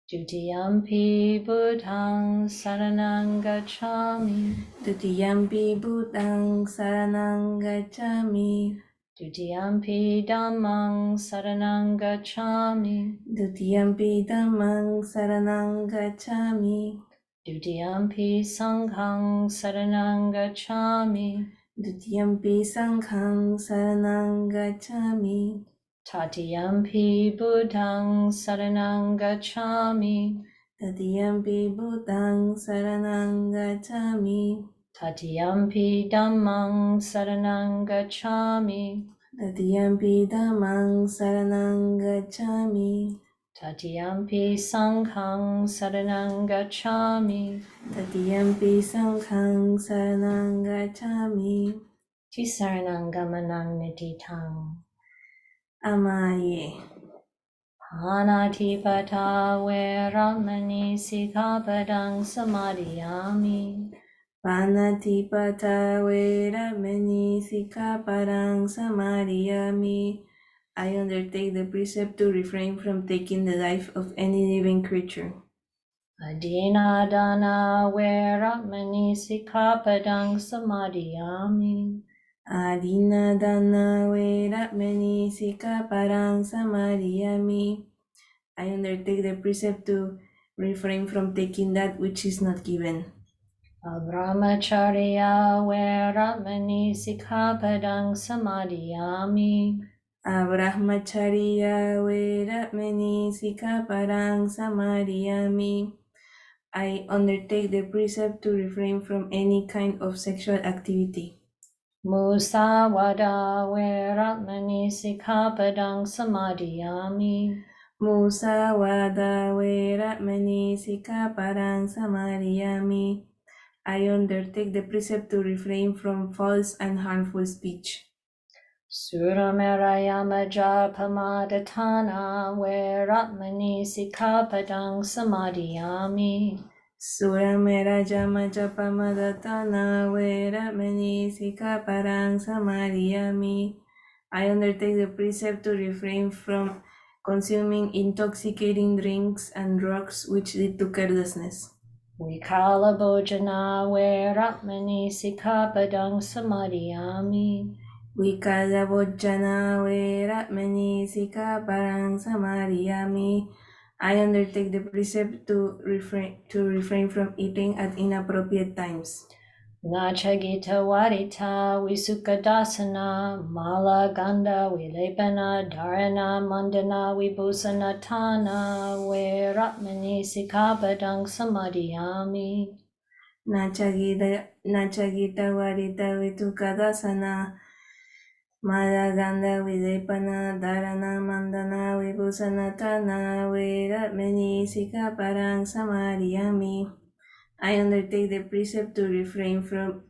Dutiyampi buddhang saranang gacchami. Dutiyampi buddhang saranang gacchami. Dutiyampi dhammang saranang gacchami. Dutiyampi dhammang saranang gacchami. Dutiyampi sanghang saranang gacchami. Dutiyampi sanghang saranang gacchami. Tatiyampi buddhang saranang gacchami. Tatiyampi buddhang saranang gacchami. Tatiyampi dhammang saranang gacchami. Tatiyampi dhammang saranang gacchami. Tatiyampi sanghang saranang gacchami. Tatiyampi sanghang saranang gacchami. Tisaranang gamanang nititang. Amaye. Panatipata veramani sikkhapadang samadhiyami. Panatipata veramani sikkhapadang samadhiyami. I undertake the precept to refrain from taking the life of any living creature. Adina dana veramani sikkhapadang samadhiyami. Adina dana veramani sikkhapadang samadhiyami. I undertake the precept to refrain from taking that which is not given. Brahmacharya veramani sikkhapadang samadhiyami. Brahmacharya veramani sikkhapadang samadhiyami. I undertake the precept to refrain from any kind of sexual activity. Musawada veramani sikkhapadang samadhiyami. Musawada veramani sikkhapadang samadhiyami. I undertake the precept to refrain from false and harmful speech. Suramerayamaja pamadatana veramani sikkhapadang samadhiyami. Suramera jama japa madatana veramani sikkhapadang samadhiyami. I undertake the precept to refrain from consuming intoxicating drinks and drugs which lead to carelessness. Vikala bhojana veramani sikkhapadang samadhiyami. Vikala bhojana veramani sikkhapadang samadhiyami. I undertake the precept to refrain from eating at inappropriate times. Nachagita varita visukadasana mala ganda vilepana dharana mandana vibhusana tana veramani sikkhapadang samadhiyami. Nachagita varita vitukadasana Malaganda vilepana dharana mandana vibhusana tana veramani sikkhapadang samadhiyami. I undertake the precept to refrain from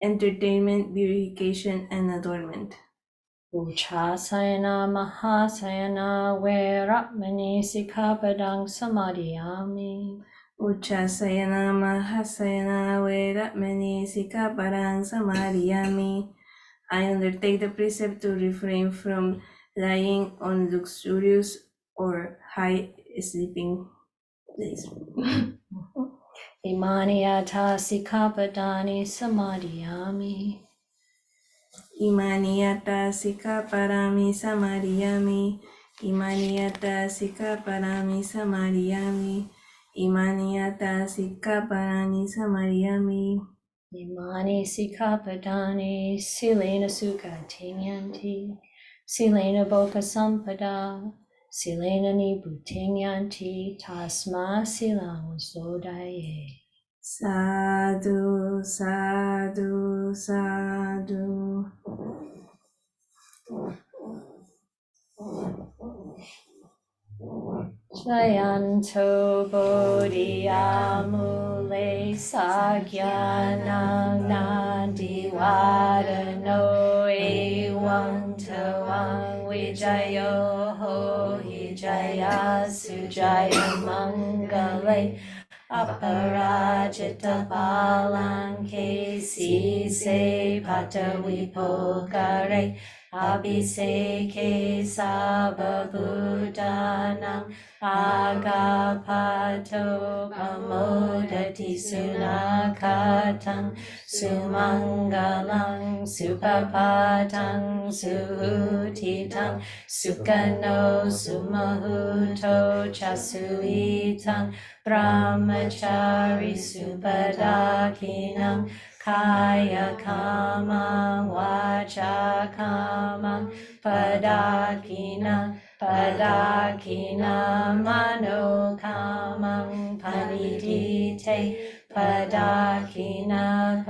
entertainment, purification, and adornment. Uchasayana mahasayana veramani sikkhapadang samadhiyami. Uchasayana mahasayana veramani sikkhapadang samadhiyami. I undertake the precept to refrain from lying on luxurious or high sleeping place. Imaniyata sikkhapadani samadhiyami. Imaniyata sikkhapadami samadhiyami. Imaniyata sikkhapadami samadhiyami. Imaniyata sikkhapadani samadhiyami. Imani sikkhapadani silena sukha tinyanti. Silena bhoka sampada. Silena nibhutinyanti tasma silang sodaye. Sadhu, sadhu, sadhu. Jayanto bodhiyamule sagyanang nandiwadano evam tawang vijayo ho hijaya sujaya mangale aparajita palanke sise patavipokare abhiseke sababhutanam agapato pamodati sunakatang sumangalang supapatang suhutitang sukano sumahuto chasuitang brahmachari supadakinam kaya kama vacha kama padakina mano kamang panidite padakina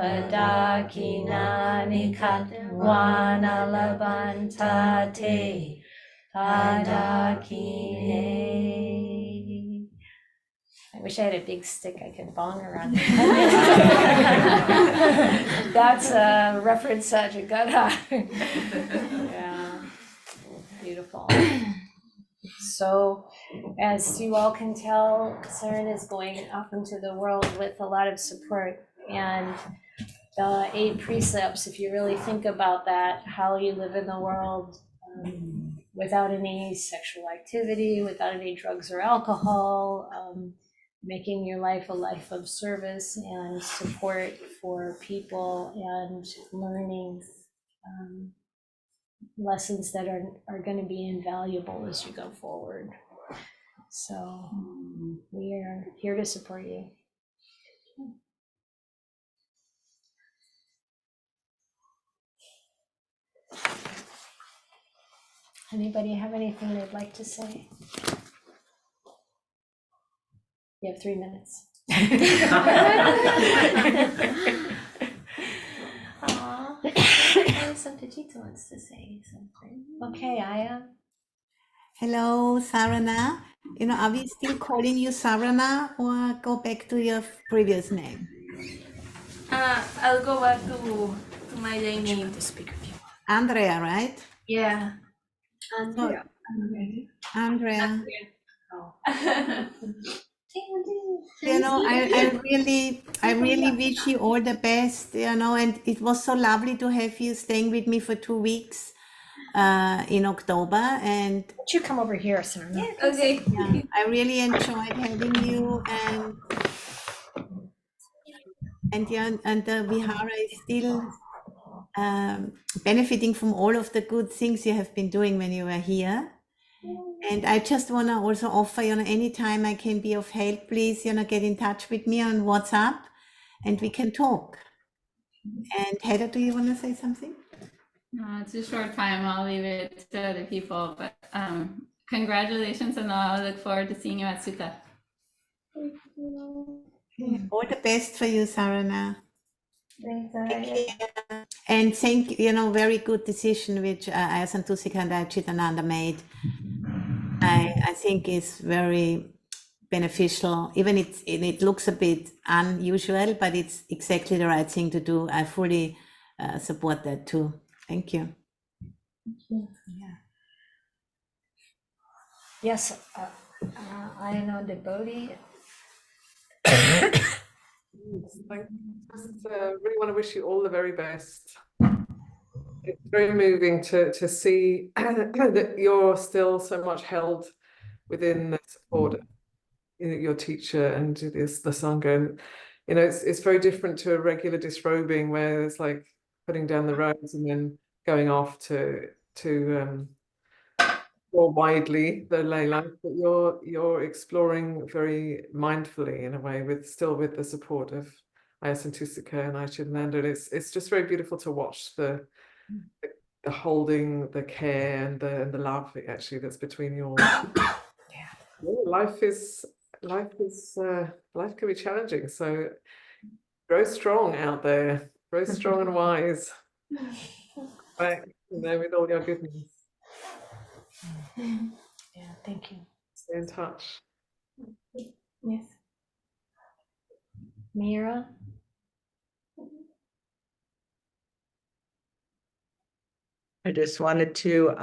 nikat wanalabantate padakine. I wish I had a big stick I could bong around. That's a reference to Jagata. Yeah, beautiful. So, as you all can tell, Sarana is going off into the world with a lot of support. And the 8 precepts, if you really think about that, how you live in the world without any sexual activity, without any drugs or alcohol, making your life a life of service and support for people and learning lessons that are going to be invaluable as you go forward. So we are here to support you. Anybody have anything they'd like to say? You have 3 minutes. Santussikā wants to say something. Okay, Ayya. Hello, Sarana. Are we still calling you Sarana or go back to your previous name? I'll go back to my name. Andrea, right? Yeah. Andrea. Andrea. I really wish you all the best, and it was so lovely to have you staying with me for 2 weeks in October. And Why don't you come over here, Sarana? Yeah, okay. yeah, I really enjoyed having you, and the Vihara is still benefiting from all of the good things you have been doing when you were here. And I just want to also offer, anytime I can be of help, please, get in touch with me on WhatsApp and we can talk. And Heather, do you want to say something? No, it's a short time. I'll leave it to other people, but congratulations, and I'll look forward to seeing you at Sutta. All the best for you, Sarana. Thanks, And thank very good decision which Ayya Santussikā and Ayya Chitananda made. I think is very beneficial. Even it looks a bit unusual, but it's exactly the right thing to do. I fully support that too. Thank you. Yeah. Yes, I know the Bodhi. I just really want to wish you all the very best. It's very moving to see that you're still so much held within the support of your teacher and the Sangha. It's very different to a regular disrobing where it's like putting down the robes and then going off to more widely the lay life, but you're exploring very mindfully in a way with the support of Ayya Santussikā and Ayya Chitananda. It's just very beautiful to watch the holding, the care, and the love actually that's between your life can be challenging, so grow strong out there, grow strong and wise back with all your goodness. Yeah, thank you. Stay in touch. Yes. Mira. I just wanted to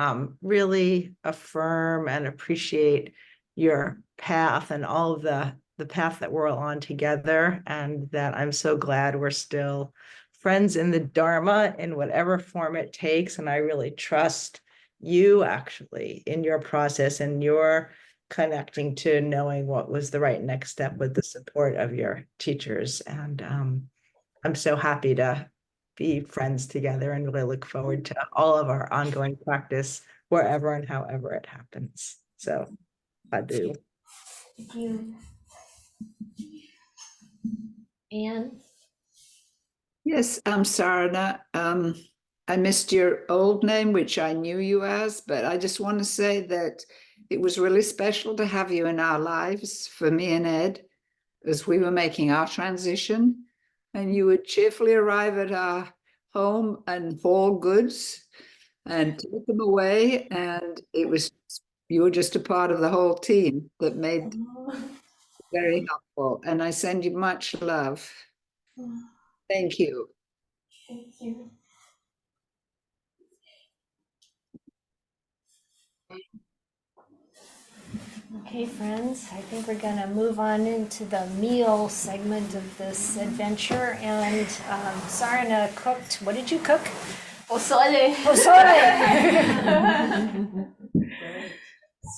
really affirm and appreciate your path and all of the path that we're all on together, and that I'm so glad we're still friends in the Dharma in whatever form it takes. And I really trust you actually in your process and your connecting to knowing what was the right next step with the support of your teachers. And I'm so happy to be friends together and really look forward to all of our ongoing practice wherever and however it happens. So I do. Thank you. Anne? Yes, I'm Sarana. I missed your old name, which I knew you as, but I just want to say that it was really special to have you in our lives for me and Ed as we were making our transition. And you would cheerfully arrive at our home and haul goods and take them away. And you were just a part of the whole team that made it very helpful. And I send you much love. Thank you. Thank you. Okay, friends, I think we're going to move on into the meal segment of this adventure. And Sarana cooked. What did you cook? Pozole. Pozole.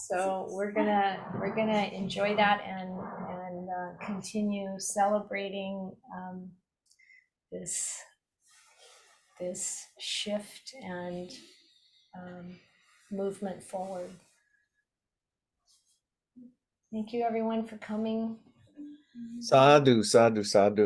So we're gonna enjoy that and continue celebrating this shift and movement forward. Thank you, everyone, for coming. Sadhu, sadhu, sadhu.